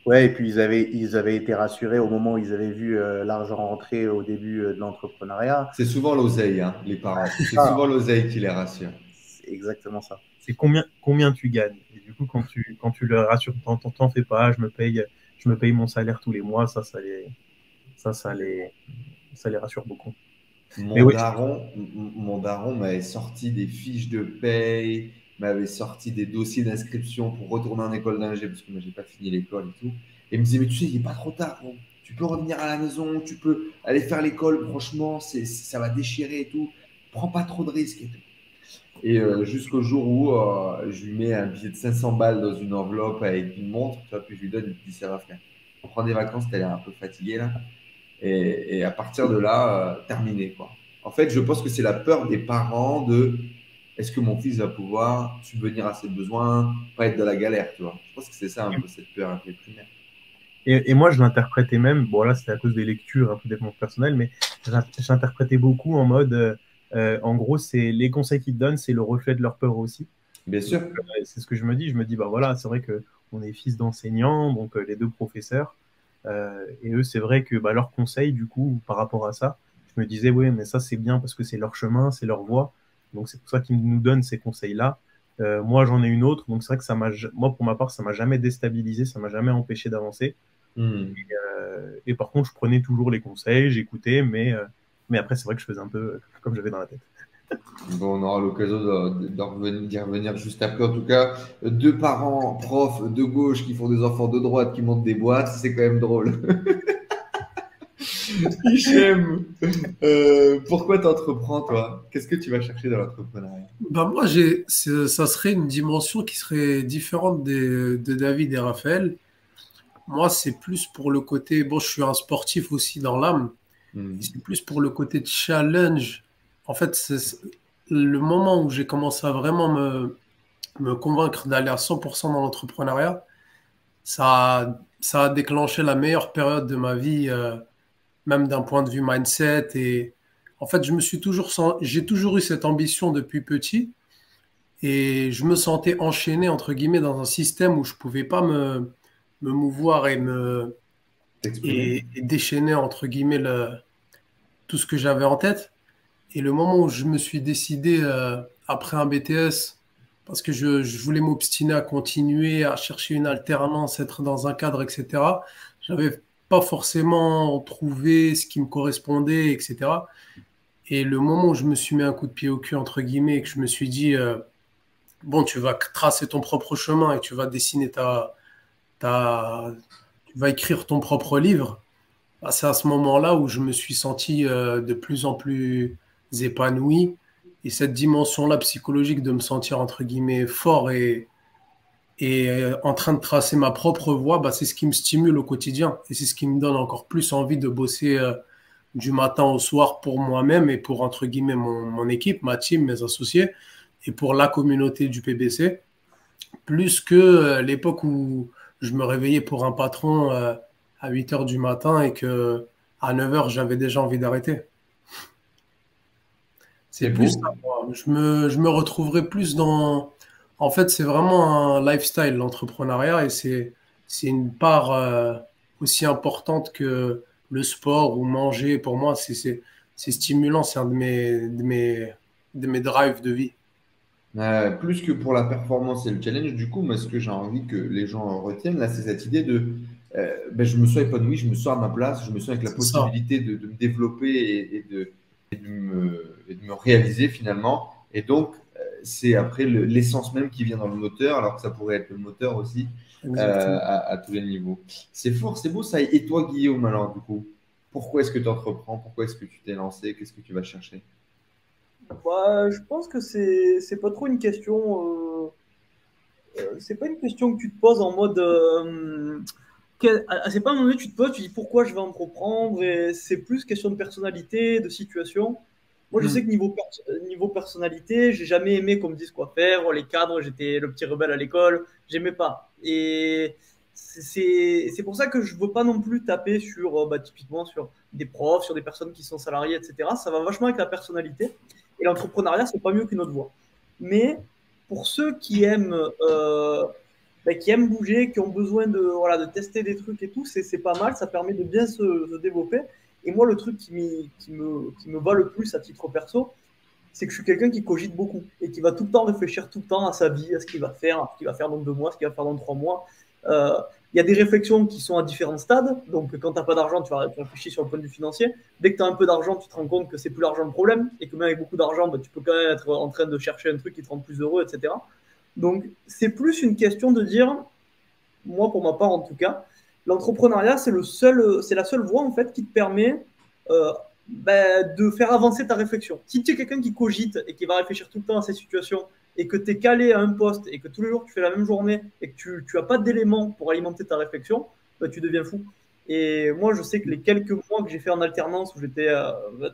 Ouais, et puis ils avaient été rassurés au moment où ils avaient vu l'argent rentrer au début de l'entrepreneuriat. C'est souvent l'oseille, hein, les parents. C'est souvent l'oseille qui les rassure. C'est exactement ça. C'est combien tu gagnes. Et du coup, quand tu leur rassures, t'en fais pas, je me paye mon salaire tous les mois, ça les rassure beaucoup. Mon daron m'avait sorti des fiches de paye, m'avait sorti des dossiers d'inscription pour retourner en école d'ingé parce que moi j'ai pas fini l'école et tout. Et il me disait mais tu sais il n'est pas trop tard, bon. Tu peux revenir à la maison, tu peux aller faire l'école, franchement ça va déchirer et tout. Prends pas trop de risques et tout. Et jusqu'au jour où je lui mets un billet de 500 balles dans une enveloppe avec une montre, tu vois, puis je lui donne, il me dit ça va frère. On prend des vacances, t'as l'air un peu fatigué là. Et à partir de là, terminé quoi. En fait, je pense que c'est la peur des parents de est-ce que mon fils va pouvoir subvenir à ses besoins, pas être dans la galère, tu vois. Je pense que c'est ça un peu cette peur un peu primaire. Et moi, je l'interprétais même, bon là c'était à cause des lectures, un peu des développement personnel, mais j'interprétais beaucoup en mode, en gros, c'est les conseils qu'ils te donnent, c'est le reflet de leur peur aussi. Bien sûr. C'est ce que je me dis, voilà, c'est vrai qu'on est fils d'enseignants, donc les deux professeurs, Et eux, c'est vrai que leurs conseils, du coup, par rapport à ça, je me disais, oui, mais ça, c'est bien parce que c'est leur chemin, c'est leur voie. Donc, c'est pour ça qu'ils nous donnent ces conseils-là. Moi, j'en ai une autre. Donc, c'est vrai que moi, pour ma part, ça m'a jamais déstabilisé, ça m'a jamais empêché d'avancer. Et par contre, je prenais toujours les conseils, j'écoutais, mais après, c'est vrai que je faisais un peu comme j'avais dans la tête. Bon, on aura l'occasion d'y revenir juste après. En tout cas, deux parents profs de gauche qui font des enfants de droite qui montent des boîtes, c'est quand même drôle. Hichem, pourquoi tu entreprends, toi? Qu'est-ce que tu vas chercher dans l'entrepreneuriat? Moi, ça serait une dimension qui serait différente de David et Raphaël. Moi, c'est plus pour le côté, bon, je suis un sportif aussi dans l'âme, c'est plus pour le côté challenge. En fait, c'est le moment où j'ai commencé à vraiment me convaincre d'aller à 100% dans l'entrepreneuriat, ça a déclenché la meilleure période de ma vie, même d'un point de vue mindset. Et en fait, j'ai toujours eu cette ambition depuis petit et je me sentais enchaîné, entre guillemets, dans un système où je pouvais pas me mouvoir et déchaîner, entre guillemets, tout ce que j'avais en tête. Et le moment où je me suis décidé, après un BTS, parce que je voulais m'obstiner à continuer, à chercher une alternance, être dans un cadre, etc., j'avais pas forcément trouvé ce qui me correspondait, etc. Et le moment où je me suis mis un coup de pied au cul, entre guillemets, et que je me suis dit, bon, tu vas tracer ton propre chemin et tu vas dessiner tu vas écrire ton propre livre, c'est à ce moment-là où je me suis senti de plus en plus épanoui. Et cette dimension-là psychologique de me sentir, entre guillemets, fort et en train de tracer ma propre voie, c'est ce qui me stimule au quotidien. Et c'est ce qui me donne encore plus envie de bosser du matin au soir pour moi-même et pour, entre guillemets, mon équipe, ma team, mes associés, et pour la communauté du PBC, plus que l'époque où je me réveillais pour un patron à 8 heures du matin et que à 9 heures, j'avais déjà envie d'arrêter. C'est plus ça, moi. Je me retrouverai plus dans... En fait, c'est vraiment un lifestyle, l'entrepreneuriat, et c'est une part aussi importante que le sport ou manger. Pour moi, c'est stimulant, c'est un de mes drives de vie. Plus que pour la performance et le challenge, du coup, moi, ce que j'ai envie que les gens retiennent, là, c'est cette idée de je me sens épanoui, je me sens à ma place, je me sens avec la C'est ça. possibilité de me développer et de me réaliser finalement. Et donc, c'est après l'essence même qui vient dans le moteur, alors que ça pourrait être le moteur aussi Exactement. à tous les niveaux. C'est fort, c'est beau ça. Et toi, Guillaume, alors, du coup, pourquoi est-ce que tu entreprends? Pourquoi est-ce que tu t'es lancé? Qu'est-ce que tu vas chercher? Je pense que c'est pas trop une question. C'est pas une question que tu te poses en mode. C'est pas un moment donné tu te poses, tu dis pourquoi je vais entreprendre, et c'est plus question de personnalité, de situation. Moi, je sais que niveau personnalité, j'ai jamais aimé qu'on me dise quoi faire. Les cadres, j'étais le petit rebelle à l'école, j'aimais pas. Et c'est pour ça que je veux pas non plus taper sur, typiquement, sur des profs, sur des personnes qui sont salariées, etc. Ça va vachement avec la personnalité. Et l'entrepreneuriat, c'est pas mieux qu'une autre voie. Mais pour ceux qui aiment bouger, qui ont besoin de tester des trucs et tout, c'est pas mal, ça permet de bien se développer. Et moi, le truc qui me va le plus à titre perso, c'est que je suis quelqu'un qui cogite beaucoup et qui va tout le temps réfléchir tout le temps à sa vie, à ce qu'il va faire, à ce qu'il va faire dans 2 mois, ce qu'il va faire dans 3 mois. Il y a des réflexions qui sont à différents stades. Donc, quand tu n'as pas d'argent, tu réfléchis sur le point de vue financier. Dès que tu as un peu d'argent, tu te rends compte que c'est plus l'argent le problème et que même avec beaucoup d'argent, tu peux quand même être en train de chercher un truc qui te rend plus heureux, etc. Donc, c'est plus une question de dire, moi, pour ma part en tout cas, l'entrepreneuriat, c'est la seule voie en fait qui te permet de faire avancer ta réflexion. Si tu es quelqu'un qui cogite et qui va réfléchir tout le temps à ces situations et que tu es calé à un poste et que tous les jours tu fais la même journée et que tu n'as pas d'éléments pour alimenter ta réflexion, tu deviens fou. Et moi, je sais que les quelques mois que j'ai fait en alternance où j'étais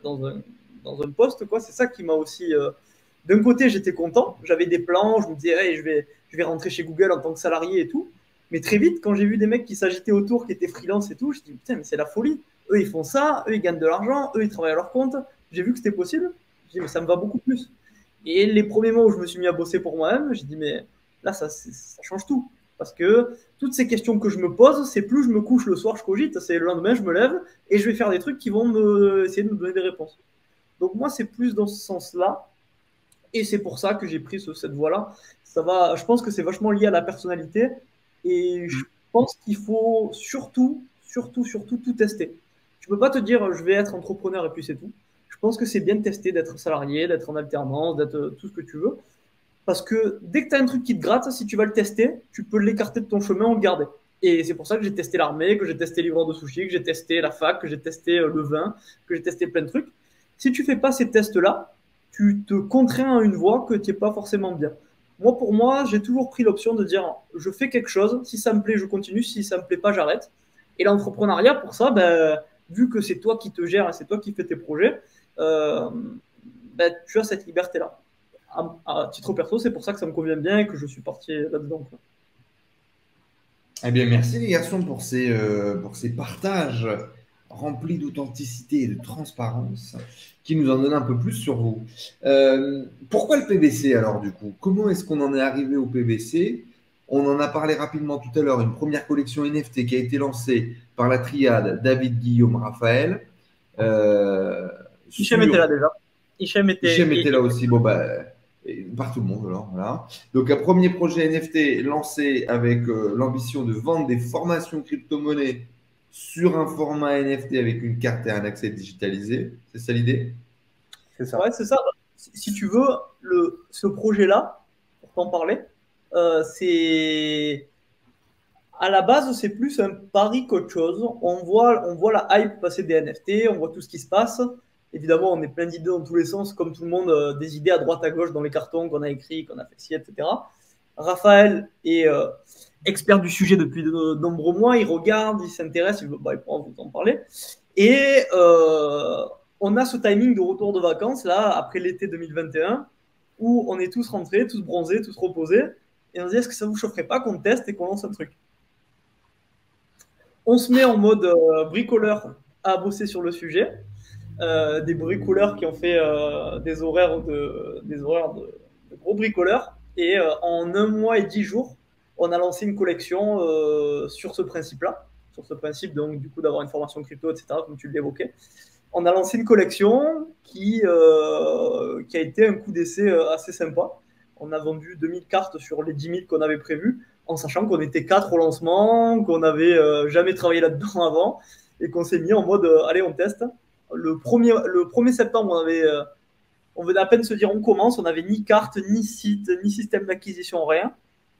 dans un poste, c'est ça qui m'a aussi... d'un côté, j'étais content, j'avais des plans, je me disais, hey, je vais rentrer chez Google en tant que salarié et tout. Mais très vite, quand j'ai vu des mecs qui s'agitaient autour, qui étaient freelance et tout, je me dis, putain, mais c'est la folie. Eux, ils font ça, eux, ils gagnent de l'argent, eux, ils travaillent à leur compte. J'ai vu que c'était possible. Je dis, mais ça me va beaucoup plus. Et les premiers mois où je me suis mis à bosser pour moi-même, j'ai dit, mais là, ça change tout. Parce que toutes ces questions que je me pose, c'est plus je me couche le soir, je cogite, c'est le lendemain, je me lève et je vais faire des trucs qui vont essayer de me donner des réponses. Donc moi, c'est plus dans ce sens-là. Et c'est pour ça que j'ai pris cette voie-là. Je pense que c'est vachement lié à la personnalité. Et je pense qu'il faut surtout tout tester. Tu peux pas te dire je vais être entrepreneur et puis c'est tout. Je pense que c'est bien de tester, d'être salarié, d'être en alternance, d'être tout ce que tu veux. Parce que dès que tu as un truc qui te gratte, si tu vas le tester, tu peux l'écarter de ton chemin ou le garder. Et c'est pour ça que j'ai testé l'armée, que j'ai testé livreur de sushi, que j'ai testé la fac, que j'ai testé le vin, que j'ai testé plein de trucs. Si tu fais pas ces tests-là, tu te contrains à une voie que tu n'es pas forcément bien. Moi, pour moi, j'ai toujours pris l'option de dire je fais quelque chose, si ça me plaît, je continue, si ça me plaît pas, j'arrête. Et l'entrepreneuriat, pour ça, vu que c'est toi qui te gères et c'est toi qui fais tes projets, tu as cette liberté-là. À titre perso, c'est pour ça que ça me convient bien et que je suis parti là-dedans. Eh bien, merci les garçons pour ces partages remplis d'authenticité et de transparence qui nous en donnent un peu plus sur vous. Pourquoi le PBC alors du coup? Comment est-ce qu'on en est arrivé au PBC? On en a parlé rapidement tout à l'heure, une première collection NFT qui a été lancée par la triade David, Guillaume, Raphaël. Hichem était là déjà. Hichem était là aussi. Bon, par tout le monde, alors, voilà. Donc, un premier projet NFT lancé avec l'ambition de vendre des formations crypto-monnaies sur un format NFT avec une carte et un accès digitalisé. C'est ça l'idée? C'est ça. Ouais, c'est ça. Si tu veux, ce projet-là, pour t'en parler, c'est à la base, c'est plus un pari qu'autre chose. On voit la hype passer des NFT, on voit tout ce qui se passe. Évidemment, on est plein d'idées dans tous les sens, comme tout le monde, des idées à droite à gauche dans les cartons qu'on a écrits, qu'on a fait ci, etc. Raphaël est expert du sujet depuis de nombreux mois. Il regarde, il s'intéresse, il pourra vous en parler. Et on a ce timing de retour de vacances, là, après l'été 2021, où on est tous rentrés, tous bronzés, tous reposés. Et on se dit, est-ce que ça vous chaufferait pas qu'on teste et qu'on lance un truc? On se met en mode bricoleur à bosser sur le sujet. Des bricoleurs qui ont fait des horaires de gros bricoleurs. Et en 1 mois et 10 jours, on a lancé une collection sur ce principe-là. Sur ce principe, donc, du coup, d'avoir une formation crypto, etc., comme tu l'évoquais. On a lancé une collection qui a été un coup d'essai assez sympa. On a vendu 2000 cartes sur les 10 000 qu'on avait prévues, en sachant qu'on était 4 au lancement, qu'on n'avait jamais travaillé là-dedans avant, et qu'on s'est mis en mode allez, on teste. Le 1er septembre, on venait à peine se dire on commence, on n'avait ni carte, ni site, ni système d'acquisition, rien.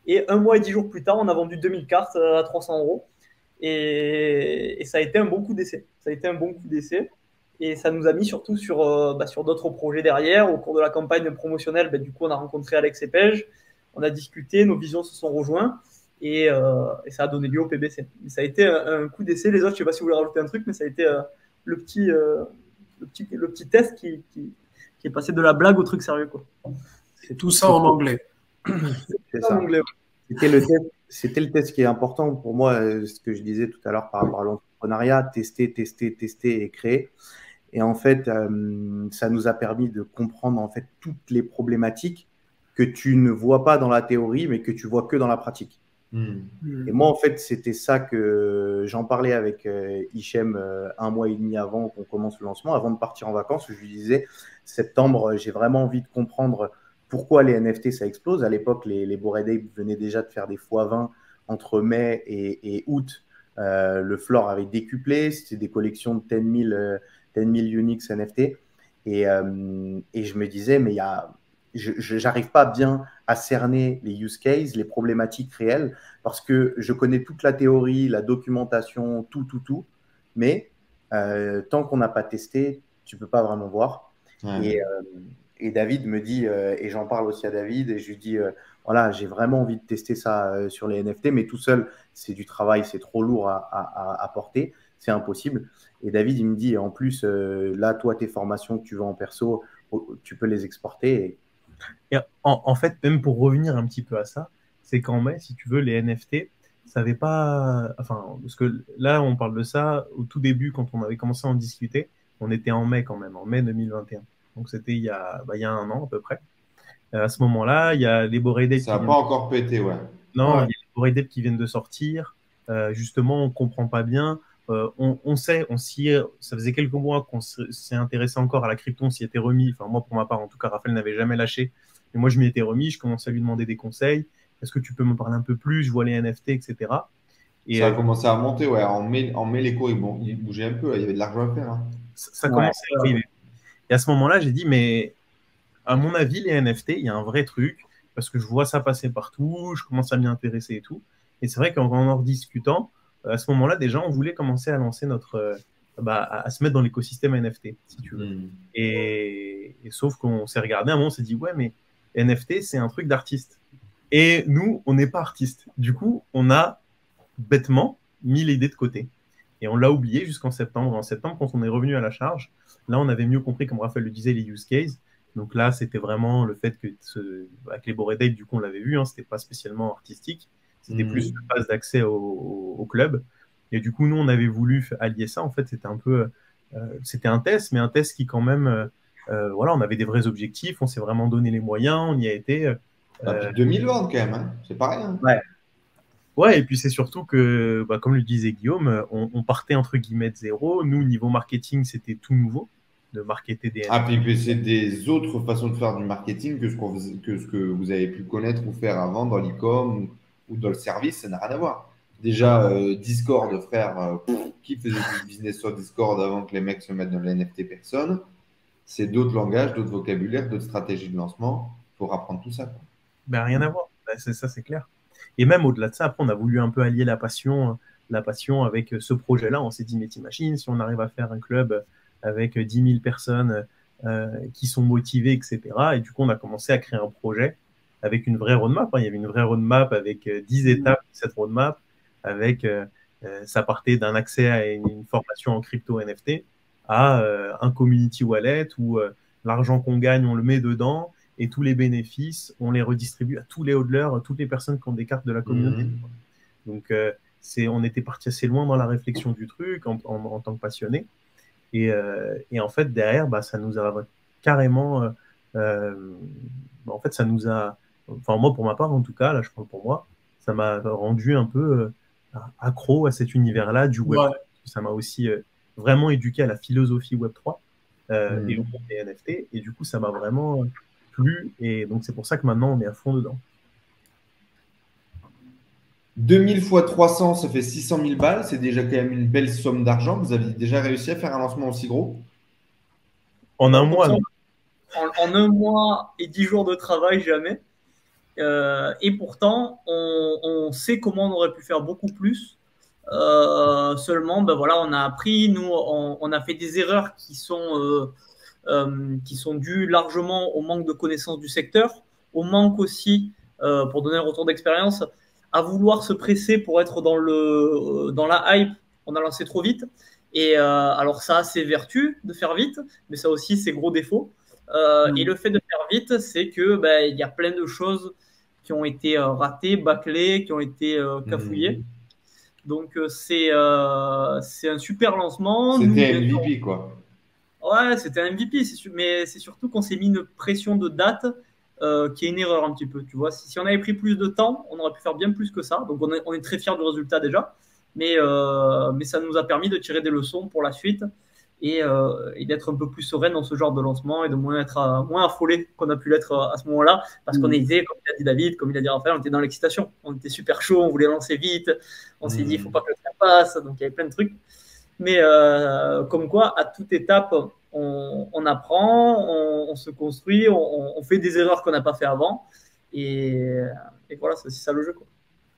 Et 1 mois et 10 jours plus tard, on a vendu 2000 cartes à 300 €. Et ça a été un bon coup d'essai. Et ça nous a mis surtout sur d'autres projets derrière. Au cours de la campagne promotionnelle, du coup, on a rencontré Alex et Pej. On a discuté, nos visions se sont rejointes. Et ça a donné lieu au PBC. Et ça a été un coup d'essai. Les autres, je ne sais pas si vous voulez rajouter un truc, mais ça a été le petit test qui est passé de la blague au truc sérieux, quoi. C'est tout ça en anglais. C'est ça. En anglais, ouais. C'était le test qui est important pour moi, ce que je disais tout à l'heure par rapport à l'entrepreneuriat, tester et créer. Et en fait, ça nous a permis de comprendre en fait toutes les problématiques que tu ne vois pas dans la théorie, mais que tu vois que dans la pratique. Et moi, en fait, c'était ça que j'en parlais avec Hichem 1 mois et demi avant qu'on commence le lancement, avant de partir en vacances, où je lui disais, septembre, j'ai vraiment envie de comprendre pourquoi les NFT, ça explose. À l'époque, les Bored Ape venaient déjà de faire des x20 entre mai et août. Le floor avait décuplé. C'était des collections de 10 000 uniques NFT. Et je me disais, mais je n'arrive pas bien à cerner les use cases, les problématiques réelles, parce que je connais toute la théorie, la documentation, tout. Mais tant qu'on n'a pas testé, tu ne peux pas vraiment voir. Ouais. Et David me dit, et j'en parle aussi à David, et je lui dis, voilà, j'ai vraiment envie de tester ça sur les NFT, mais tout seul, c'est du travail, c'est trop lourd à porter, c'est impossible. Et David, il me dit, en plus, là, toi, tes formations que tu vends en perso, tu peux les exporter. Et en fait, même pour revenir un petit peu à ça, c'est qu'en mai, si tu veux, les NFT, ça n'avait pas... Enfin, parce que là, on parle de ça au tout début, quand on avait commencé à en discuter, on était en mai quand même, en mai 2021. Donc, c'était il y a 1 an à peu près. À ce moment-là, il y a les Bored Ape. Ça n'a pas encore pété, ouais. Non, ouais. Il y a les Bored Ape qui viennent de sortir. Justement, on ne comprend pas bien. On sait, ça faisait quelques mois qu'on s'est intéressé encore à la crypto, on s'y était remis. Enfin, moi, pour ma part, en tout cas, Raphaël n'avait jamais lâché. Et moi, je m'y étais remis, je commençais à lui demander des conseils. Est-ce que tu peux me parler un peu plus? Je vois les NFT, etc. Et Ça a commencé à monter, ouais. En mai, les cours, ils bougeaient un peu. Il y avait de l'argent à faire. Hein. Ça commençait à arriver. Et à ce moment-là, j'ai dit, mais à mon avis, les NFT, il y a un vrai truc, parce que je vois ça passer partout, je commence à m'y intéresser et tout. Et c'est vrai qu'en en rediscutant, à ce moment-là, déjà, on voulait commencer à lancer à se mettre dans l'écosystème NFT, si tu veux. Et sauf qu'on s'est regardé, à un moment, on s'est dit, ouais, mais NFT, c'est un truc d'artiste. Et nous, on n'est pas artiste. Du coup, on a bêtement mis l'idée de côté. Et on l'a oublié jusqu'en septembre. En septembre, quand on est revenu à la charge, là, on avait mieux compris, comme Raphaël le disait, les use cases. Donc là, c'était vraiment le fait que, avec les Bored Ape, du coup, on l'avait vu, hein, c'était pas spécialement artistique. C'était plus une phase d'accès au club. Et du coup, nous, on avait voulu allier ça. En fait, c'était un peu... c'était un test, mais un test qui, quand même... voilà, on avait des vrais objectifs. On s'est vraiment donné les moyens. On y a été... 2000 ventes, quand même. Hein. C'est pas rien. Ouais, et puis c'est surtout que, comme le disait Guillaume, on partait entre guillemets de zéro. Nous, niveau marketing, c'était tout nouveau de marketer des NFT. Ah, puis c'est des autres façons de faire du marketing que ce que vous avez pu connaître ou faire avant dans l'e-com ou dans le service, ça n'a rien à voir. Déjà, Discord, frère, qui faisait du business sur Discord avant que les mecs se mettent dans les NFT? Personne. C'est d'autres langages, d'autres vocabulaires, d'autres stratégies de lancement. Il faut apprendre tout ça. Ben, rien à voir. Ben, ça, c'est clair. Et même au-delà de ça, après, on a voulu un peu allier la passion avec ce projet-là. On s'est dit, mais t'imagines, si on arrive à faire un club avec 10 000 personnes qui sont motivées, etc. Et du coup, on a commencé à créer un projet avec une vraie roadmap. Hein. Il y avait une vraie roadmap avec 10 étapes de cette roadmap, avec ça partait d'un accès à une formation en crypto NFT à un community wallet où l'argent qu'on gagne, on le met dedans et tous les bénéfices, on les redistribue à tous les hodlers, toutes les personnes qui ont des cartes de la communauté. Donc, on était parti assez loin dans la réflexion du truc en tant que passionné. Et en fait, derrière, ça nous a carrément... en fait, ça nous a... Enfin, moi, pour ma part, en tout cas, là, je parle pour moi, ça m'a rendu un peu accro à cet univers-là du Web3. Ouais. Ça m'a aussi vraiment éduqué à la philosophie Web3 et au monde des NFT. Et du coup, ça m'a vraiment plu. Et donc, c'est pour ça que maintenant, on est à fond dedans. 2000 fois 300, ça fait 600 000 balles. C'est déjà quand même une belle somme d'argent. Vous avez déjà réussi à faire un lancement aussi gros? En un mois, non. En un mois et 10 jours de travail, jamais. Et pourtant, on sait comment on aurait pu faire beaucoup plus. Seulement, voilà, on a appris. Nous, on a fait des erreurs qui sont dues largement au manque de connaissance du secteur, au manque aussi, pour donner un retour d'expérience, à vouloir se presser pour être dans la hype. On a lancé trop vite. Et alors, ça a ses vertus de faire vite, mais ça a aussi ses gros défauts. Et le fait de faire vite, c'est que il y a plein de choses qui ont été ratées, bâclées, qui ont été cafouillées. Donc, c'est un super lancement. C'était MVP, quoi. Ouais, c'était un MVP, mais c'est surtout qu'on s'est mis une pression de date qui est une erreur un petit peu. Tu vois, si on avait pris plus de temps, on aurait pu faire bien plus que ça. Donc, on est très fiers du résultat déjà. Mais ça nous a permis de tirer des leçons pour la suite et d'être un peu plus serein dans ce genre de lancement et de moins affolé qu'on a pu l'être à ce moment-là, parce qu'on était, comme il a dit David, comme il a dit Raphaël, on était dans l'excitation. On était super chaud, on voulait lancer vite. On s'est dit, il ne faut pas que ça passe. Donc, il y avait plein de trucs. Mais comme quoi, à toute étape, on apprend, on se construit, on fait des erreurs qu'on n'a pas fait avant. Et voilà, c'est ça le jeu, quoi.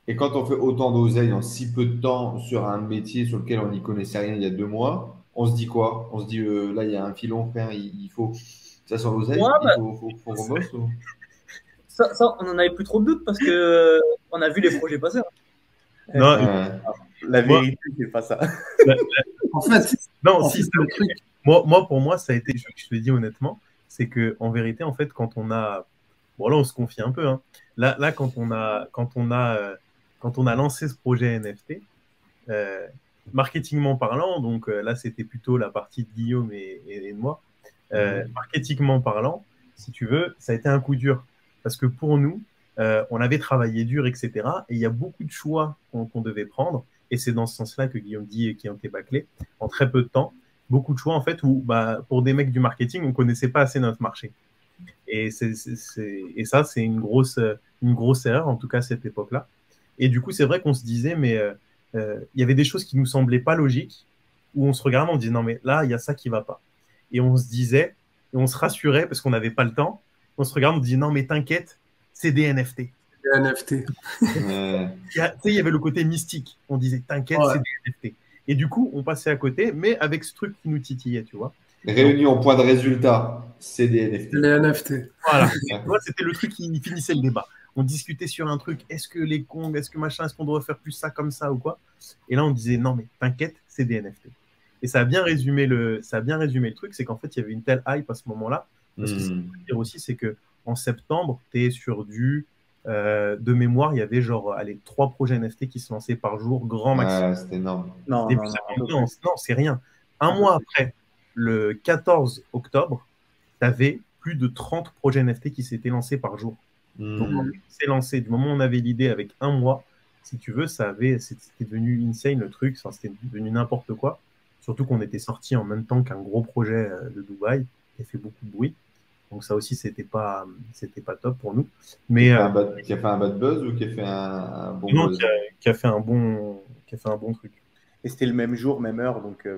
Et quand on fait autant d'oseille en si peu de temps sur un métier sur lequel on n'y connaissait rien il y a 2 mois, on se dit quoi? On se dit, là, il y a un filon, frère, il faut... Ça sent l'oseille, il faut qu'on bosse ou... Ça, on n'en avait plus trop de doute parce qu'on a vu les projets passer. Non, la vérité, c'est pas ça. En fait, non, si, c'est le truc. Moi, pour moi, ça a été, je te le dis honnêtement, c'est qu'en vérité, en fait, quand on a... Bon, là, on se confie un peu. Hein. Là, quand on a lancé ce projet NFT, marketingment parlant, donc là, c'était plutôt la partie de Guillaume et de moi. Marketingment parlant, si tu veux, ça a été un coup dur. Parce que pour nous, on avait travaillé dur, etc. Et il y a beaucoup de choix qu'on devait prendre. Et c'est dans ce sens-là que Guillaume dit qui ont été bâclés en très peu de temps. Beaucoup de choix, en fait, où pour des mecs du marketing, on ne connaissait pas assez notre marché. Et ça, c'est une grosse erreur, en tout cas à cette époque-là. Et du coup, c'est vrai qu'on se disait, mais il y avait des choses qui ne nous semblaient pas logiques, où on se regardait, on disait, non, mais là, il y a ça qui ne va pas. Et on se disait, et on se rassurait parce qu'on n'avait pas le temps, on se regarde, on se dit, non, mais t'inquiète, c'est des NFT. Les NFT. Il y avait le côté mystique. On disait, t'inquiète, c'est des NFT. Et du coup, on passait à côté, mais avec ce truc qui nous titillait, tu vois. Réunion, point de résultat, c'est des NFT. Les NFT. Voilà. Moi, c'était le truc qui finissait le débat. On discutait sur un truc, est-ce que les Kongs, est-ce que machin, est-ce qu'on devrait faire plus ça comme ça ou quoi? Et là, on disait, non, mais t'inquiète, c'est des NFT. Et ça a bien résumé le truc, c'est qu'en fait, il y avait une telle hype à ce moment-là. Parce que ce que je veux dire aussi, c'est qu'en septembre, tu es sur de mémoire, il y avait genre 3 projets NFT qui se lançaient par jour, grand maximum. C'était énorme. Non, c'est rien. Un mois après, le 14 octobre, tu avais plus de 30 projets NFT qui s'étaient lancés par jour. Donc, c'est lancé. Du moment où on avait l'idée avec un mois, si tu veux, c'était devenu insane le truc, c'était devenu n'importe quoi. Surtout qu'on était sorti en même temps qu'un gros projet de Dubaï qui a fait beaucoup de bruit. Donc ça aussi, c'était pas top pour nous. Mais qui a fait un bad buzz ou qui a fait un bon buzz? Qui a fait un bon truc. Et c'était le même jour, même heure, donc.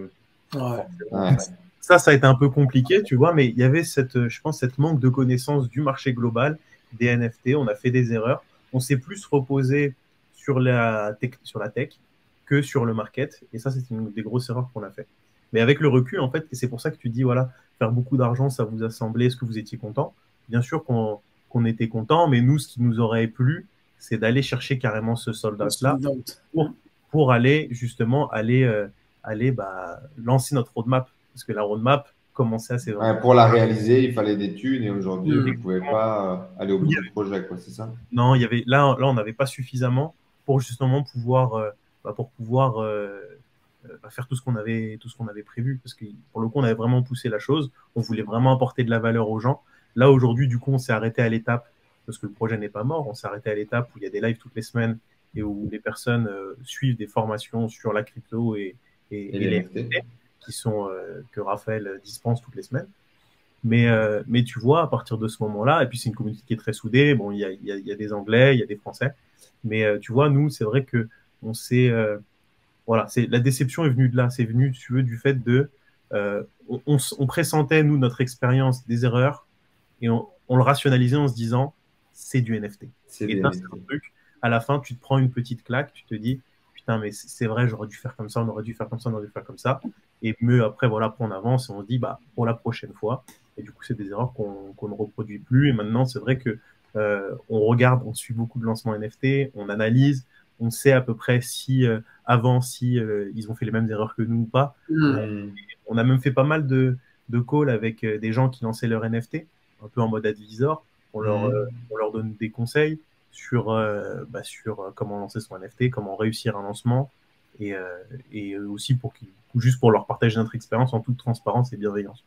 Ça a été un peu compliqué, tu vois, mais il y avait je pense, cette manque de connaissance du marché global des NFT. On a fait des erreurs. On s'est plus reposé sur la tech que sur le market. Et ça, c'est une des grosses erreurs qu'on a fait. Mais avec le recul, en fait, et c'est pour ça que tu dis, voilà, faire beaucoup d'argent, ça vous a semblé, est-ce que vous étiez content? Bien sûr qu'on était content, mais nous, ce qui nous aurait plu, c'est d'aller chercher carrément ce sold-out-là pour aller justement lancer notre roadmap. Parce que la roadmap commençait assez vraiment. Pour la réaliser, il fallait des thunes et aujourd'hui, vous ne pouvez pas aller au bout du projet, quoi, c'est ça? Non, là, on n'avait pas suffisamment pour justement pouvoir faire tout ce qu'on avait prévu. Parce que pour le coup, on avait vraiment poussé la chose. On voulait vraiment apporter de la valeur aux gens. Là, aujourd'hui, du coup, on s'est arrêté à l'étape, parce que le projet n'est pas mort, on s'est arrêté à l'étape où il y a des lives toutes les semaines et où les personnes suivent des formations sur la crypto et les NFT qui sont que Raphaël dispense toutes les semaines. Mais tu vois, à partir de ce moment-là, et puis c'est une communauté qui est très soudée, bon, il y a des Anglais, il y a des Français, mais tu vois, nous, c'est vrai que on s'est... voilà, la déception est venue de là, c'est venu, tu veux, du fait de... on pressentait, nous, notre expérience des erreurs, et on le rationalisait en se disant, c'est du NFT. Et c'est un truc, à la fin, tu te prends une petite claque, tu te dis, putain, mais c'est vrai, j'aurais dû faire comme ça, on aurait dû faire comme ça, on aurait dû faire comme ça. Et mieux après, voilà, on avance et on se dit, pour la prochaine fois. Et du coup, c'est des erreurs qu'on ne reproduit plus. Et maintenant, c'est vrai que on regarde, on suit beaucoup de lancements NFT, on analyse, on sait à peu près si ils ont fait les mêmes erreurs que nous ou pas. On a même fait pas mal de calls avec des gens qui lançaient leur NFT, un peu en mode advisor. On leur donne des conseils sur comment lancer son NFT, comment réussir un lancement, et aussi juste pour leur partager notre expérience en toute transparence et bienveillance.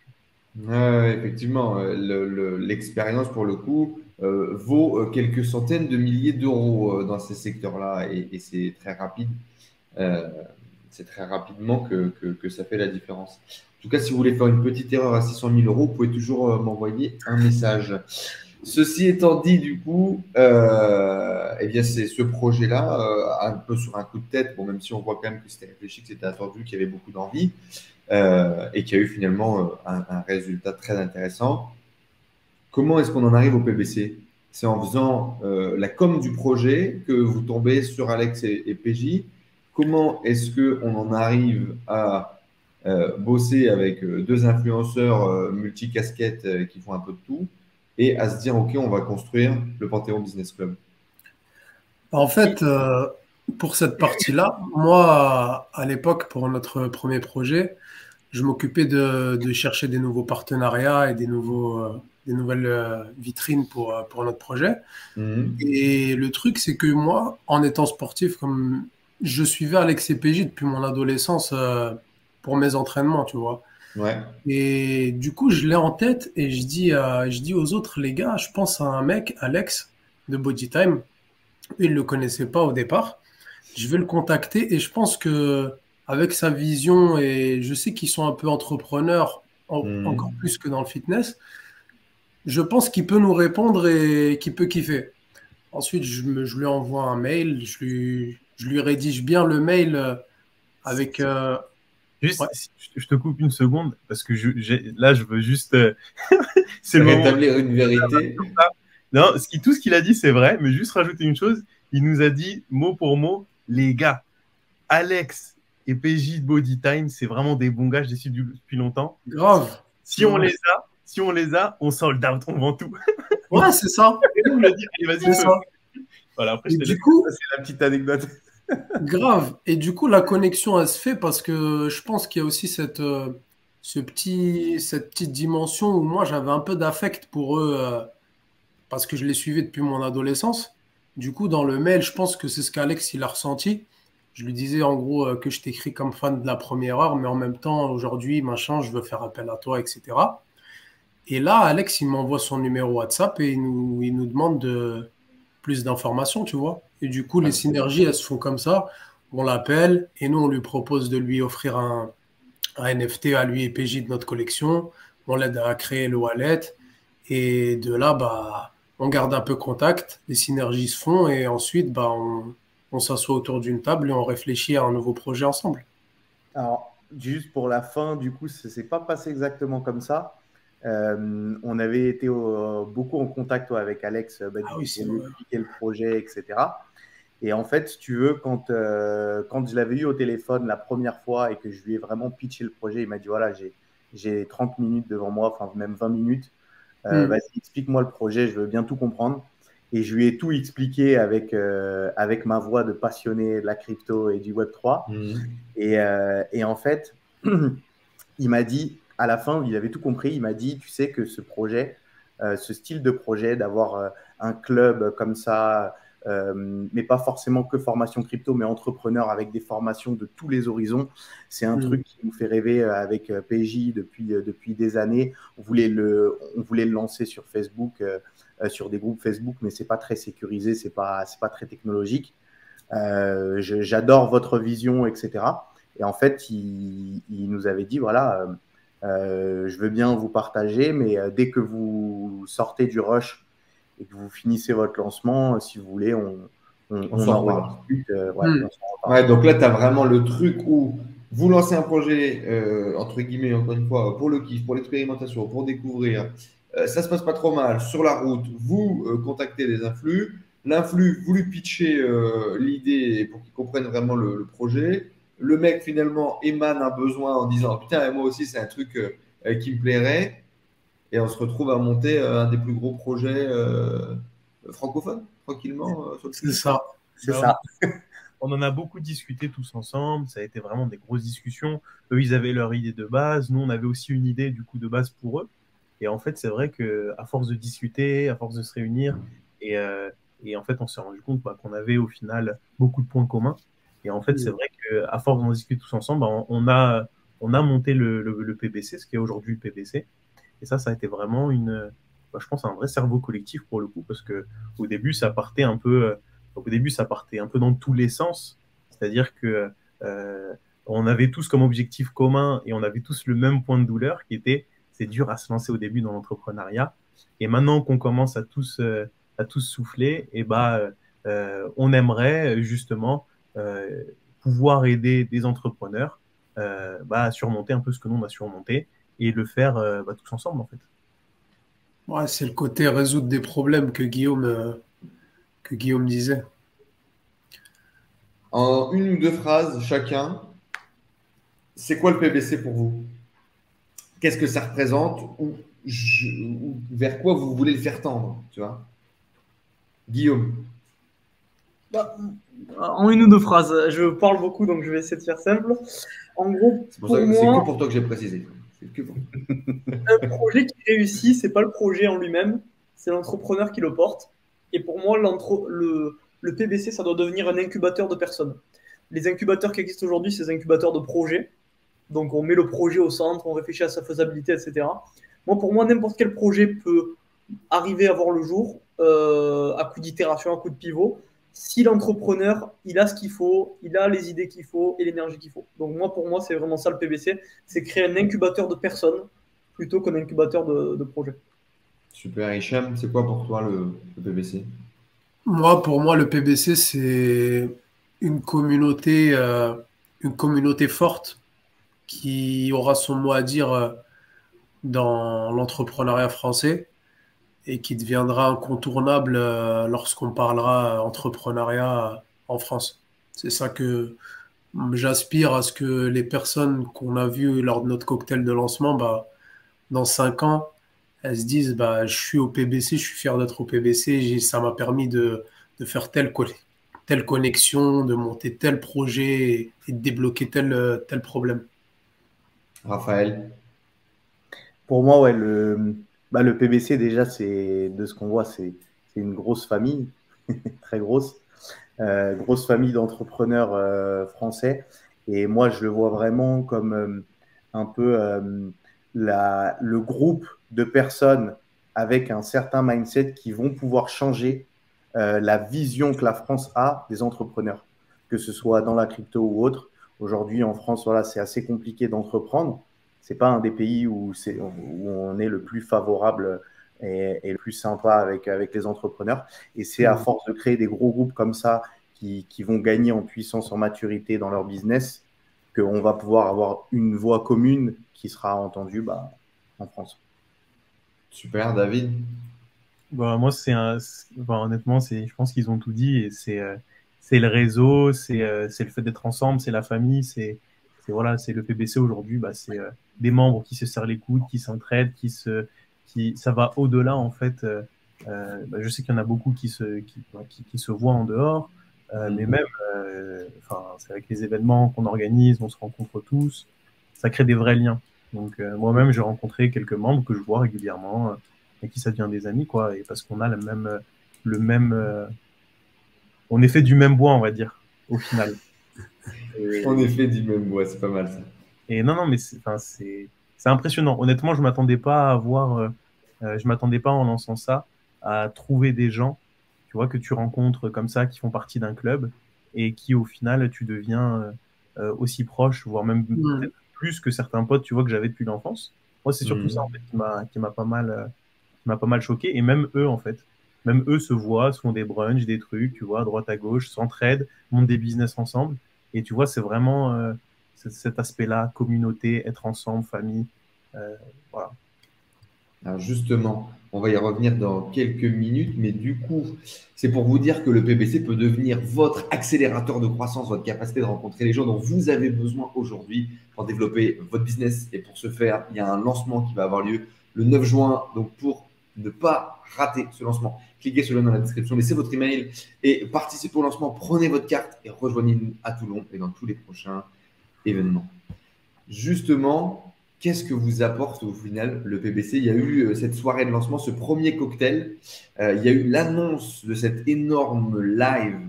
Effectivement, l'expérience pour le coup vaut quelques centaines de milliers d'euros dans ces secteurs-là, et c'est très rapide. C'est très rapidement que ça fait la différence. En tout cas, si vous voulez faire une petite erreur à 600 000 euros, vous pouvez toujours m'envoyer un message. Ceci étant dit, du coup, eh bien, c'est ce projet-là, un peu sur un coup de tête, bon, même si on voit quand même que c'était réfléchi, que c'était attendu, qu'il y avait beaucoup d'envie, et qu'il y a eu finalement un résultat très intéressant. Comment est-ce qu'on en arrive au PBC? C'est en faisant la com du projet que vous tombez sur Alex et PJ. Comment est-ce qu'on en arrive à bosser avec 2 influenceurs multicasquettes qui font un peu de tout, et à se dire, OK, on va construire le Panthéon Business Club? En fait, pour cette partie-là, moi, à l'époque, pour notre premier projet, je m'occupais de chercher des nouveaux partenariats et des nouvelles vitrines pour notre projet. Et le truc, c'est que moi, en étant sportif, comme je suivais Alex et PJ depuis mon adolescence pour mes entraînements, tu vois. Ouais. Et du coup, je l'ai en tête et je dis aux autres, les gars, je pense à un mec, Alex, de Bodytime. Il ne le connaissait pas au départ. Je vais le contacter et je pense que avec sa vision, et je sais qu'ils sont un peu entrepreneurs, encore plus que dans le fitness, je pense qu'il peut nous répondre et qu'il peut kiffer. Ensuite, je lui envoie un mail, je lui rédige bien le mail avec... Juste, ouais. je te coupe une seconde parce que là, je veux juste. C'est le moment. Rétablir une vérité. Non, tout ce qu'il a dit, c'est vrai, mais juste rajouter une chose. Il nous a dit mot pour mot, les gars, Alex et PJ de Bodytime, c'est vraiment des bons gars, je les suis depuis longtemps. Grave. Si on les a, on sold out, on vend tout. Ouais, c'est ça. Et nous le dire, allez, vas-y, C'est ça. Voilà, après, Et je te du laisse. coup, Ça, c'est la petite anecdote. grave. Et du coup, la connexion, elle se fait parce que je pense qu'il y a aussi cette petite dimension où moi, j'avais un peu d'affect pour eux parce que je les suivais depuis mon adolescence. Du coup, dans le mail, je pense que c'est ce qu'Alex, il a ressenti. Je lui disais en gros que je t'écris comme fan de la première heure, mais en même temps, aujourd'hui, machin, je veux faire appel à toi, etc. Et là, Alex, il m'envoie son numéro WhatsApp et il nous demande plus d'informations, tu vois. Et du coup, les synergies, elles se font comme ça. On l'appelle et nous, on lui propose de lui offrir un NFT à lui et PJ de notre collection. On l'aide à créer le wallet. Et de là, bah, on garde un peu contact. Les synergies se font et ensuite, bah, on s'assoit autour d'une table et on réfléchit à un nouveau projet ensemble. Alors, juste pour la fin, du coup, ça ne s'est pas passé exactement comme ça. On avait été beaucoup en contact avec Alex Ah oui, c'est pour lui vrai. expliquer le projet, etc. Et en fait, si tu veux, quand je l'avais eu au téléphone la première fois et que je lui ai vraiment pitché le projet, il m'a dit, voilà, j'ai 30 minutes devant moi, enfin même 20 minutes. Vas-y, explique-moi le projet, je veux bien tout comprendre. Et je lui ai tout expliqué avec ma voix de passionné de la crypto et du Web3. Et en fait, il m'a dit, à la fin, il avait tout compris, il m'a dit, tu sais que ce projet, ce style de projet, d'avoir un club comme ça, mais pas forcément que formation crypto, mais entrepreneur avec des formations de tous les horizons, c'est un truc qui nous fait rêver avec PJ depuis des années. On voulait le lancer sur Facebook, sur des groupes Facebook, mais c'est pas très sécurisé, c'est pas très technologique. J'adore votre vision, etc. Et en fait, il nous avait dit, voilà, je veux bien vous partager, mais dès que vous sortez du rush et que vous finissez votre lancement, si vous voulez, on en rediscute. Ouais, donc là, tu as vraiment le truc où vous lancez un projet, entre guillemets, encore une fois, pour le kiff, pour l'expérimentation, pour découvrir. Ça se passe pas trop mal. Sur la route, vous contactez les influx. L'influx, vous lui pitchez l'idée pour qu'il comprenne vraiment le projet. Le mec, finalement, émane un besoin en disant « Putain, moi aussi, c'est un truc qui me plairait. » Et on se retrouve à monter un des plus gros projets francophones, tranquillement. C'est ça. C'est ça. On en a beaucoup discuté tous ensemble. Ça a été vraiment des grosses discussions. Eux, ils avaient leur idée de base. Nous, on avait aussi une idée du coup de base pour eux. Et en fait, c'est vrai qu'à force de discuter, à force de se réunir, et en fait, on s'est rendu compte qu'on avait au final beaucoup de points communs. Et en fait, c'est vrai qu'à force d'en discuter tous ensemble, on a monté le PBC, ce qui est aujourd'hui le PBC. Et ça a été vraiment je pense, un vrai cerveau collectif pour le coup, parce que au début, ça partait un peu dans tous les sens. C'est-à-dire que on avait tous comme objectif commun et on avait tous le même point de douleur qui était c'est dur à se lancer au début dans l'entrepreneuriat. Et maintenant qu'on commence à tous souffler, et on aimerait justement pouvoir aider des entrepreneurs à surmonter un peu ce que nous on a surmonté et le faire tous ensemble en fait. Ouais, c'est le côté résoudre des problèmes que Guillaume disait. En une ou deux phrases chacun, c'est quoi le PBC pour vous? Qu'est-ce que ça représente ou vers quoi vous voulez le faire tendre, tu vois? Guillaume. En une ou deux phrases. Je parle beaucoup, donc je vais essayer de faire simple. En gros, c'est que pour toi que j'ai précisé. Un projet qui réussit, c'est pas le projet en lui-même, c'est l'entrepreneur qui le porte. Et pour moi, le PBC, ça doit devenir un incubateur de personnes. Les incubateurs qui existent aujourd'hui, c'est des incubateurs de projets. Donc, on met le projet au centre, on réfléchit à sa faisabilité, etc. Pour moi, n'importe quel projet peut arriver à voir le jour à coup d'itération, à coup de pivot, si l'entrepreneur, il a ce qu'il faut, il a les idées qu'il faut et l'énergie qu'il faut. Donc pour moi, c'est vraiment ça le PBC, c'est créer un incubateur de personnes plutôt qu'un incubateur de projets. Super. Hicham, c'est quoi pour toi le PBC? Pour moi, le PBC, c'est une communauté forte qui aura son mot à dire dans l'entrepreneuriat français et qui deviendra incontournable lorsqu'on parlera entrepreneuriat en France. C'est ça que j'aspire à ce que les personnes qu'on a vues lors de notre cocktail de lancement, dans 5 ans, elles se disent je suis au PBC, je suis fier d'être au PBC, ça m'a permis de faire telle connexion, de monter tel projet et de débloquer tel problème. Raphaël? Pour moi, ouais, le PBC, déjà, de ce qu'on voit, c'est une grosse famille, très grosse. Grosse famille d'entrepreneurs français. Et moi, je le vois vraiment comme un peu le groupe de personnes avec un certain mindset qui vont pouvoir changer la vision que la France a des entrepreneurs, que ce soit dans la crypto ou autre. Aujourd'hui, en France, voilà, c'est assez compliqué d'entreprendre. C'est pas un des pays où on est le plus favorable et le plus sympa avec les entrepreneurs. Et c'est à force de créer des gros groupes comme ça qui vont gagner en puissance, en maturité dans leur business, qu'on va pouvoir avoir une voix commune qui sera entendue en France. Super. David? Moi, honnêtement, je pense qu'ils ont tout dit. Et c'est le réseau, c'est le fait d'être ensemble, c'est la famille, c'est le PBC aujourd'hui. C'est des membres qui se serrent les coudes, qui s'entraident, ça va au-delà en fait. Je sais qu'il y en a beaucoup qui se voient en dehors, mais même, c'est avec les événements qu'on organise, on se rencontre tous, ça crée des vrais liens. Donc moi-même, j'ai rencontré quelques membres que je vois régulièrement et qui ça devient des amis, quoi, et parce qu'on a on est fait du même bois, on va dire, au final. On est fait du même bois, c'est pas mal ça. Et non, mais c'est impressionnant. Honnêtement, je m'attendais pas je m'attendais pas en lançant ça à trouver des gens, tu vois, que tu rencontres comme ça, qui font partie d'un club et qui, au final, tu deviens aussi proche, voire même peut-être plus que certains potes, tu vois, que j'avais depuis l'enfance. Moi, c'est surtout ça, en fait, qui m'a pas mal choqué. Et même eux, en fait, se voient, se font des brunchs, des trucs, tu vois, à droite à gauche, s'entraident, montent des business ensemble. Et tu vois, c'est vraiment cet aspect-là, communauté, être ensemble, famille. Voilà. Alors justement, on va y revenir dans quelques minutes, mais du coup, c'est pour vous dire que le PBC peut devenir votre accélérateur de croissance, votre capacité de rencontrer les gens dont vous avez besoin aujourd'hui pour développer votre business. Et pour ce faire, il y a un lancement qui va avoir lieu le 9 juin. Donc, pour ne pas rater ce lancement, cliquez sur le lien dans la description, laissez votre email et participez au lancement. Prenez votre carte et rejoignez-nous à Toulon et dans tous les prochains événements. Justement, qu'est-ce que vous apporte au final le PBC? Il y a eu cette soirée de lancement, ce premier cocktail. Il y a eu l'annonce de cet énorme live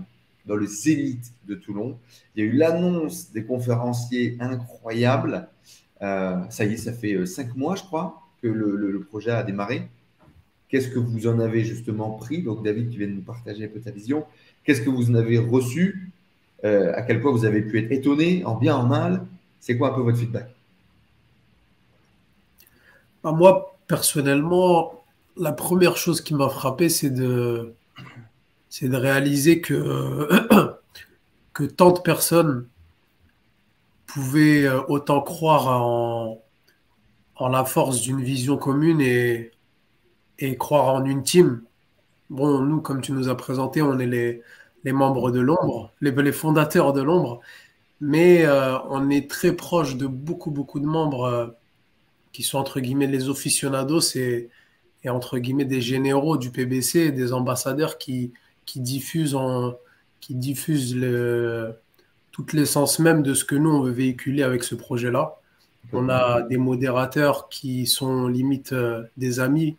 dans le Zénith de Toulon. Il y a eu l'annonce des conférenciers incroyables. Ça y est, ça fait 5 mois, je crois, que le projet a démarré. Qu'est-ce que vous en avez justement pris? Donc, David, qui vient de nous partager un peu ta vision. Qu'est-ce que vous en avez reçu? À quel point vous avez pu être étonné, en bien, en mal? C'est quoi un peu votre feedback? Moi, personnellement, la première chose qui m'a frappé, c'est de réaliser que, que tant de personnes pouvaient autant croire en la force d'une vision commune et croire en une team. Bon, nous, comme tu nous as présenté, on est les membres de l'ombre, les fondateurs de l'ombre, mais on est très proche de beaucoup de membres qui sont entre guillemets les aficionados et entre guillemets des généraux du PBC, des ambassadeurs qui diffusent toute l'essence même de ce que nous on veut véhiculer avec ce projet-là. On a des modérateurs qui sont limite des amis.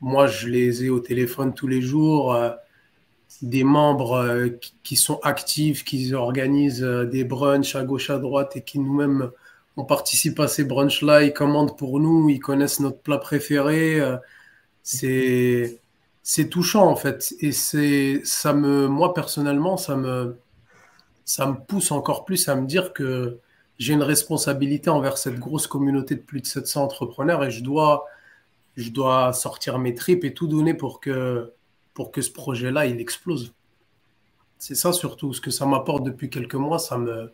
Moi, je les ai au téléphone tous les jours. Des membres qui sont actifs, qui organisent des brunchs à gauche, à droite et qui nous-mêmes on participe à ces brunchs-là, ils commandent pour nous, ils connaissent notre plat préféré. C'est c'est touchant en fait. Et moi personnellement, ça me pousse encore plus à me dire que j'ai une responsabilité envers cette grosse communauté de plus de 700 entrepreneurs et je dois sortir mes tripes et tout donner pour que ce projet-là, il explose. C'est ça surtout, ce que ça m'apporte depuis quelques mois, je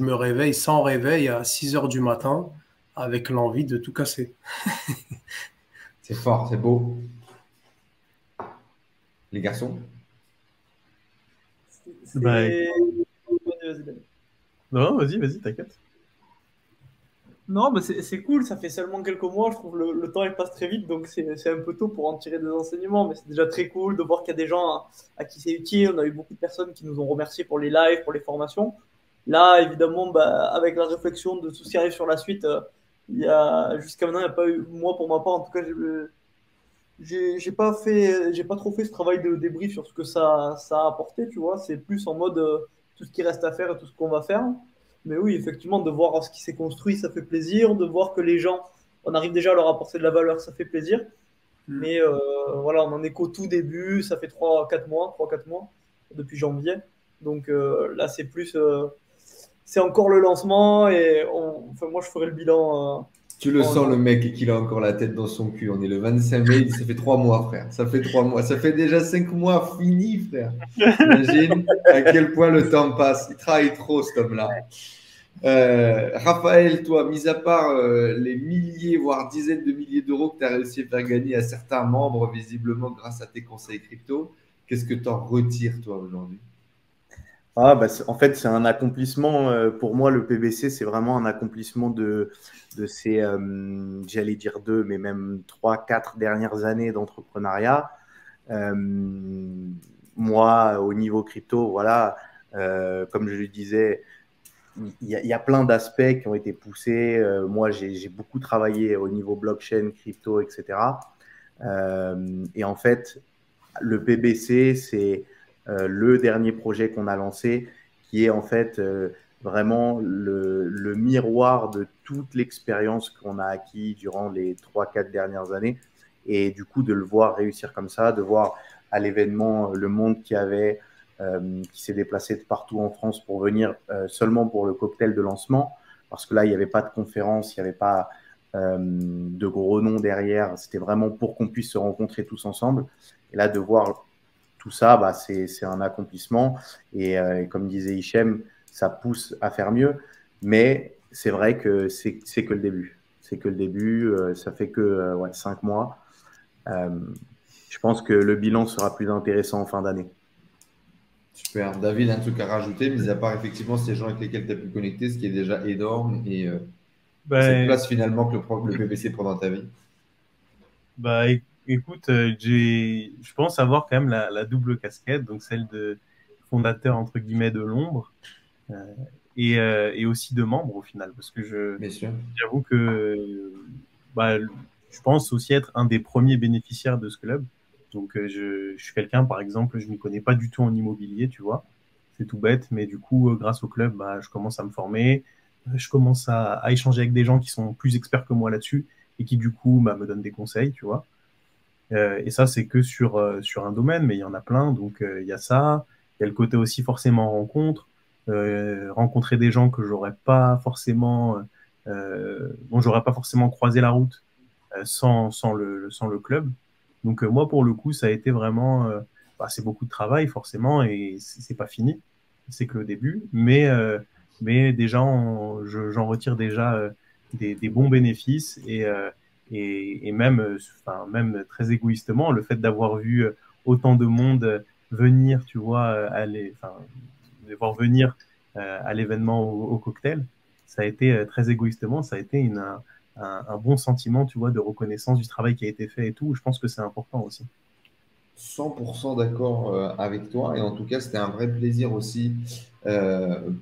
me réveille sans réveil à 6 heures du matin avec l'envie de tout casser. C'est fort, c'est beau. Les garçons? Bah, Vas-y, Dani. non, vas-y, t'inquiète. Non, mais c'est cool, ça fait seulement quelques mois, je trouve le temps il passe très vite, donc c'est un peu tôt pour en tirer des enseignements, mais c'est déjà très cool de voir qu'il y a des gens à qui c'est utile. On a eu beaucoup de personnes qui nous ont remerciés pour les lives, pour les formations. Là, évidemment, bah, avec la réflexion de tout ce qui arrive sur la suite, jusqu'à maintenant, il n'y a pas eu, moi pour ma part, en tout cas, j'ai pas trop fait ce travail de débrief sur ce que ça a apporté, tu vois. C'est plus en mode tout ce qui reste à faire et tout ce qu'on va faire. Mais oui, effectivement, de voir ce qui s'est construit, ça fait plaisir. De voir que les gens, on arrive déjà à leur apporter de la valeur, ça fait plaisir. Mais voilà, on en est qu'au tout début. Ça fait 3-4 mois, 3-4 mois depuis janvier. Donc là, c'est plus. C'est encore le lancement et enfin, moi, je ferai le bilan. Tu le sens, le mec, et qu'il a encore la tête dans son cul. On est le 25 mai, il dit, ça fait 3 mois, frère. Ça fait 3 mois. Ça fait déjà 5 mois fini, frère. Imagine à quel point le temps passe. Il travaille trop, cet homme-là. Raphaël, toi, mis à part les milliers, voire dizaines de milliers d'euros que tu as réussi à faire gagner à certains membres, visiblement grâce à tes conseils crypto, qu'est-ce que tu en retires, toi, aujourd'hui? En fait, c'est un accomplissement. Pour moi, le PBC, c'est vraiment un accomplissement de ces, j'allais dire 2, mais même 3-4 dernières années d'entrepreneuriat. Moi, au niveau crypto, voilà, comme je le disais, il y a plein d'aspects qui ont été poussés. Moi, j'ai beaucoup travaillé au niveau blockchain, crypto, etc. Et en fait, le PBC, c'est le dernier projet qu'on a lancé, qui est en fait vraiment le miroir de toute l'expérience qu'on a acquis durant les 3-4 dernières années. Et du coup, de le voir réussir comme ça, de voir à l'événement le monde qui s'est déplacé de partout en France pour venir seulement pour le cocktail de lancement, parce que là, il n'y avait pas de conférence, il n'y avait pas de gros noms derrière. C'était vraiment pour qu'on puisse se rencontrer tous ensemble. Et là, de voir tout ça, bah, c'est un accomplissement. Et comme disait Hichem, ça pousse à faire mieux. Mais c'est vrai que c'est que le début. C'est que le début. Ça fait que 5 mois. Je pense que le bilan sera plus intéressant en fin d'année. Super. David, un truc à rajouter, mis à part effectivement ces gens avec lesquels tu as pu connecter, ce qui est déjà énorme et cette place finalement que le PBC prend dans ta vie. Bah, écoute, je pense avoir quand même la double casquette, donc celle de fondateur entre guillemets de l'ombre et aussi de membre au final, parce que j'avoue que bah, je pense aussi être un des premiers bénéficiaires de ce club. Donc je suis quelqu'un, par exemple, je m'y connais pas du tout en immobilier, tu vois, c'est tout bête, mais du coup, grâce au club, bah, je commence à me former, je commence à échanger avec des gens qui sont plus experts que moi là-dessus et qui du coup bah, me donnent des conseils, tu vois. Et ça, c'est que sur un domaine, mais il y en a plein. Donc, il y a ça. Il y a le côté aussi forcément rencontre. Rencontrer des gens que j'aurais pas forcément, dont j'aurais pas forcément croisé la route sans le club. Donc, moi, pour le coup, ça a été vraiment, c'est beaucoup de travail forcément et c'est pas fini. C'est que le début. Mais déjà, j'en retire déjà des bons bénéfices et même, même très égoïstement, le fait d'avoir vu autant de monde venir, tu vois, de voir venir à l'événement au cocktail, ça a été très égoïstement, ça a été un bon sentiment, tu vois, de reconnaissance du travail qui a été fait et tout. Je pense que c'est important aussi. 100% d'accord avec toi. Et en tout cas, c'était un vrai plaisir aussi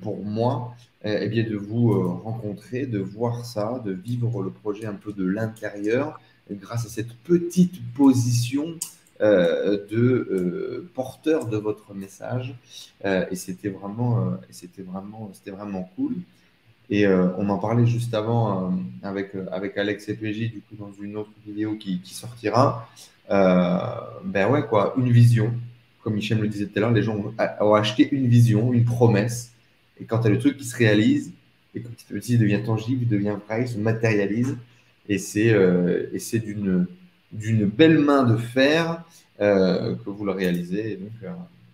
pour moi eh bien, de vous rencontrer, de voir ça, de vivre le projet un peu de l'intérieur grâce à cette petite position de porteur de votre message. Et c'était vraiment cool. Et on en parlait juste avant avec Alex et PJ, du coup, dans une autre vidéo qui sortira. Ben ouais, quoi, une vision. Comme Hichem le disait tout à l'heure, les gens ont acheté une vision, une promesse. Et quand tu as le truc qui se réalise, et que petit à petit, il devient tangible, il devient vrai, il se matérialise. Et c'est d'une belle main de fer que vous le réalisez.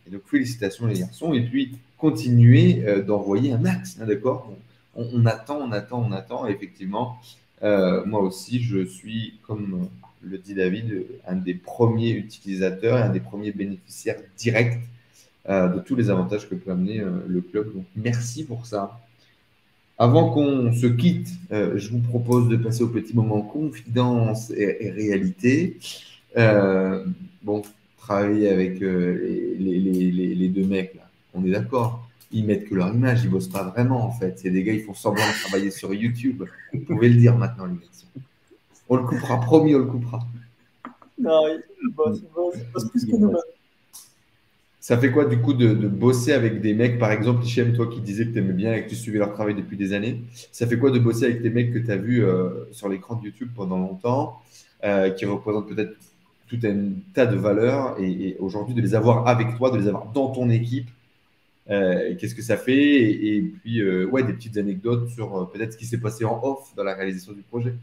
Et donc, félicitations les garçons. Et puis, continuez d'envoyer un max, hein, d'accord? On attend. Et effectivement, moi aussi, je suis, comme le dit David, un des premiers utilisateurs et un des premiers bénéficiaires directs de tous les avantages que peut amener le club. Donc, merci pour ça. Avant qu'on se quitte, je vous propose de passer au petit moment confidence et réalité. Bon, travailler avec les deux mecs, là, on est d'accord. Ils mettent que leur image, ils bossent pas vraiment en fait. C'est des gars, ils font semblant de travailler sur YouTube. Vous pouvez le dire maintenant, les garçons. On le coupera, promis, on le coupera. Non, ils bossent plus que nous-mêmes. Ça fait quoi du coup de bosser avec des mecs, par exemple, Hichem, toi qui disais que tu aimais bien et que tu suivais leur travail depuis des années, ça fait quoi de bosser avec des mecs que tu as vus sur l'écran de YouTube pendant longtemps, qui représentent peut-être tout un tas de valeurs et aujourd'hui de les avoir avec toi, de les avoir dans ton équipe, qu'est-ce que ça fait et puis ouais, des petites anecdotes sur peut-être ce qui s'est passé en off dans la réalisation du projet.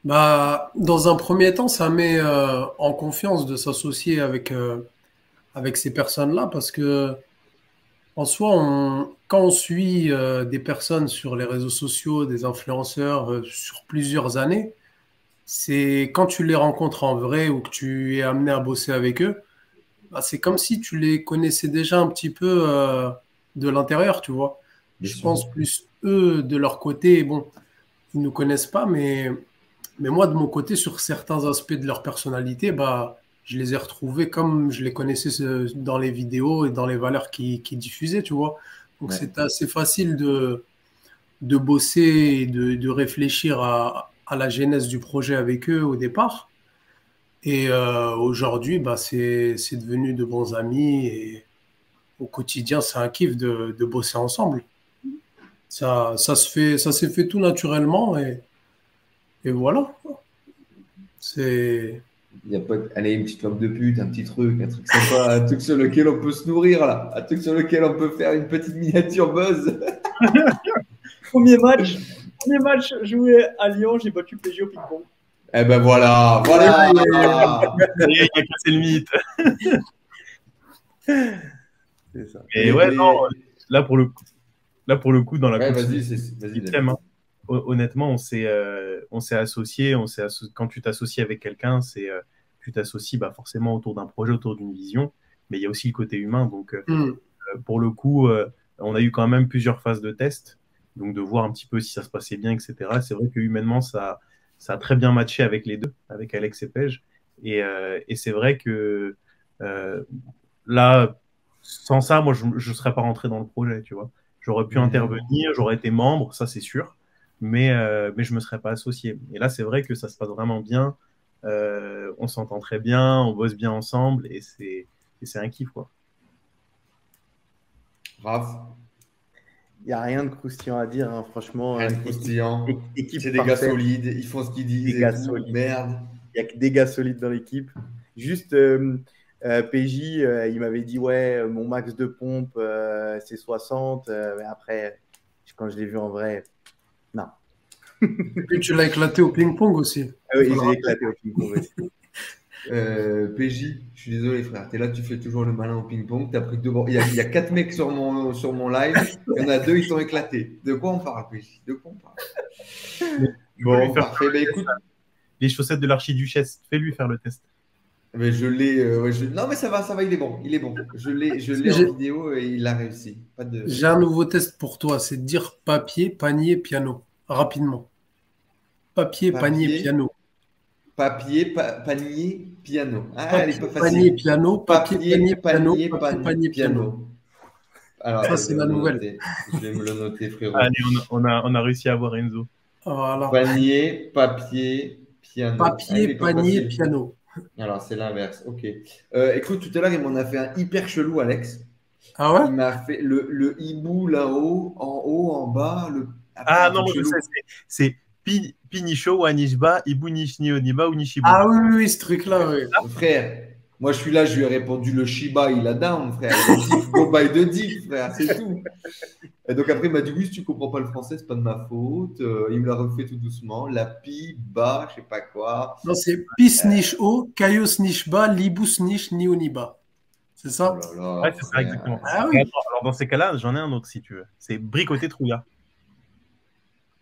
Bah, dans un premier temps, ça met en confiance de s'associer avec ces personnes-là parce que en soi, quand on suit des personnes sur les réseaux sociaux, des influenceurs sur plusieurs années, c'est quand tu les rencontres en vrai ou que tu es amené à bosser avec eux, bah, c'est comme si tu les connaissais déjà un petit peu de l'intérieur, tu vois. Bien Je sûr. pense plus eux, de leur côté, bon, ils ne nous connaissent pas, mais moi, de mon côté, sur certains aspects de leur personnalité, bah, je les ai retrouvés comme je les connaissais dans les vidéos et dans les valeurs qu'ils diffusaient, tu vois. Donc, Ouais. c'est assez facile de bosser et de réfléchir à la genèse du projet avec eux au départ. Et aujourd'hui, bah, c'est devenu de bons amis et au quotidien, c'est un kiff de bosser ensemble. Ça s'est fait tout naturellement et voilà. C'est. Il n'y a pas allez, une petite lampe de pute, un petit truc sympa, un truc sur lequel on peut se nourrir là, un truc sur lequel on peut faire une petite miniature buzz. Premier match joué à Lyon, j'ai battu PSG au ping-pong. Eh ben voilà. Il a cassé le mythe. C'est ça. Et ouais, non, là pour le coup, dans la Ouais, continuité vas-y. du thème, hein, honnêtement, on s'est associé. Quand tu t'associes avec quelqu'un, tu t'associes forcément autour d'un projet, autour d'une vision, mais il y a aussi le côté humain. Donc, pour le coup, on a eu quand même plusieurs phases de test, donc de voir un petit peu si ça se passait bien, etc. C'est vrai que humainement, ça a très bien matché avec les deux, avec Alex et Pej. Et c'est vrai que là, sans ça, moi, je ne serais pas rentré dans le projet, tu vois. J'aurais pu intervenir, j'aurais été membre, ça c'est sûr, mais je ne me serais pas associé. Et là, c'est vrai que ça se passe vraiment bien, on s'entend très bien, on bosse bien ensemble, et c'est un kiff, quoi. Raph, Il n'y a rien de croustillant à dire, hein, franchement. rien de croustillant. Équipe C'est des gars parfaite. solides, ils font ce qu'ils disent. Des gars et tout. solides. Merde. Il n'y a que des gars solides dans l'équipe. Juste, PJ, il m'avait dit, ouais, mon max de pompe, c'est 60. Mais après, quand je l'ai vu en vrai, non. Et puis tu l'as éclaté au ping-pong aussi. Ah oui, j'ai éclaté au ping-pong aussi. PJ, je suis désolé frère, t'es là, tu fais toujours le malin au ping-pong, t'as pris 2 balles. Il y a 4 mecs sur mon live, il y en a 2, ils sont éclatés. De quoi on parle, PJ? De quoi on parle? Bon, parfait, bah écoute. Les chaussettes de l'archiduchesse, fais-lui faire le test. Mais je l'ai. Non, mais ça va, il est bon. Je l'ai en vidéo et il a réussi. J'ai un nouveau test pour toi, c'est de dire papier, panier, piano. Rapidement. Papier, panier, piano. Papier, panier, piano. Ah, papier, elle est pas facile. Panier, piano, papier, panier, piano. Alors, ça, c'est la nouvelle. Je vais me le noter, frérot. Allez, on a réussi à avoir Enzo. Voilà. Panier, papier, piano. Papier, panier, piano. Alors, c'est l'inverse. Ok. Écoute, tout à l'heure, il m'en a fait un hyper chelou, Alex. Ah ouais? Il m'a fait le hibou là-haut, en haut, en bas. Ah non, moi je sais, c'est Pinisho ou Anishba, Ibu Nishni Oniba ou Nishibu. Ah oui, ce truc-là, oui. Frère, moi je suis là, je lui ai répondu le Shiba, il a down, frère. Il a dit go by de dick, frère, c'est tout. Et donc après, il m'a dit oui, si tu comprends pas le français, c'est pas de ma faute. Il me l'a refait tout doucement. La pi, ba, je sais pas quoi. Non, c'est Pis Nish O, Kaios Nish Ba, Libus Nish Ni Oniba. C'est ça? Oh là là, Ouais, c'est ça, frère. exactement. Ah oui. Alors, dans ces cas-là, j'en ai un autre si tu veux. C'est Bricoté Trouilla.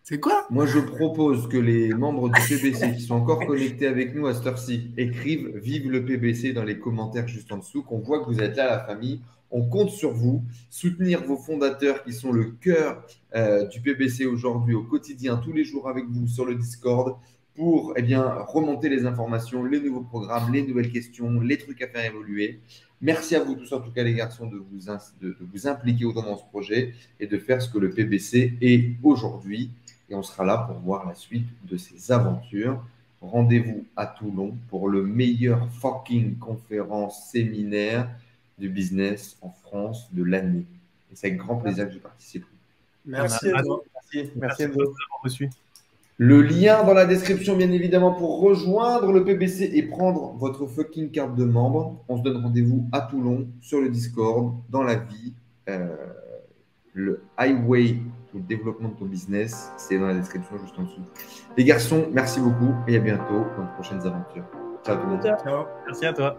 C'est quoi? Moi, je propose que les membres du PBC qui sont encore connectés avec nous à cette heure-ci écrivent Vive le PBC dans les commentaires juste en dessous, qu'on voit que vous êtes là, la famille. On compte sur vous, soutenir vos fondateurs qui sont le cœur du PBC aujourd'hui, au quotidien, tous les jours avec vous sur le Discord, pour remonter les informations, les nouveaux programmes, les nouvelles questions, les trucs à faire évoluer. Merci à vous tous, en tout cas les garçons, de vous impliquer autant dans ce projet et de faire ce que le PBC est aujourd'hui. Et on sera là pour voir la suite de ces aventures. Rendez-vous à Toulon pour le meilleur fucking conférence séminaire du business en France de l'année. Et c'est avec grand plaisir que je participe. Merci. Merci de nous avoir reçus. Le lien dans la description, bien évidemment, pour rejoindre le PBC et prendre votre fucking carte de membre. On se donne rendez-vous à Toulon, sur le Discord, dans la vie. Le highway pour le développement de ton business, c'est dans la description juste en dessous. Les garçons, merci beaucoup et à bientôt dans de prochaines aventures. Ciao tout le monde. Ciao. Merci à toi.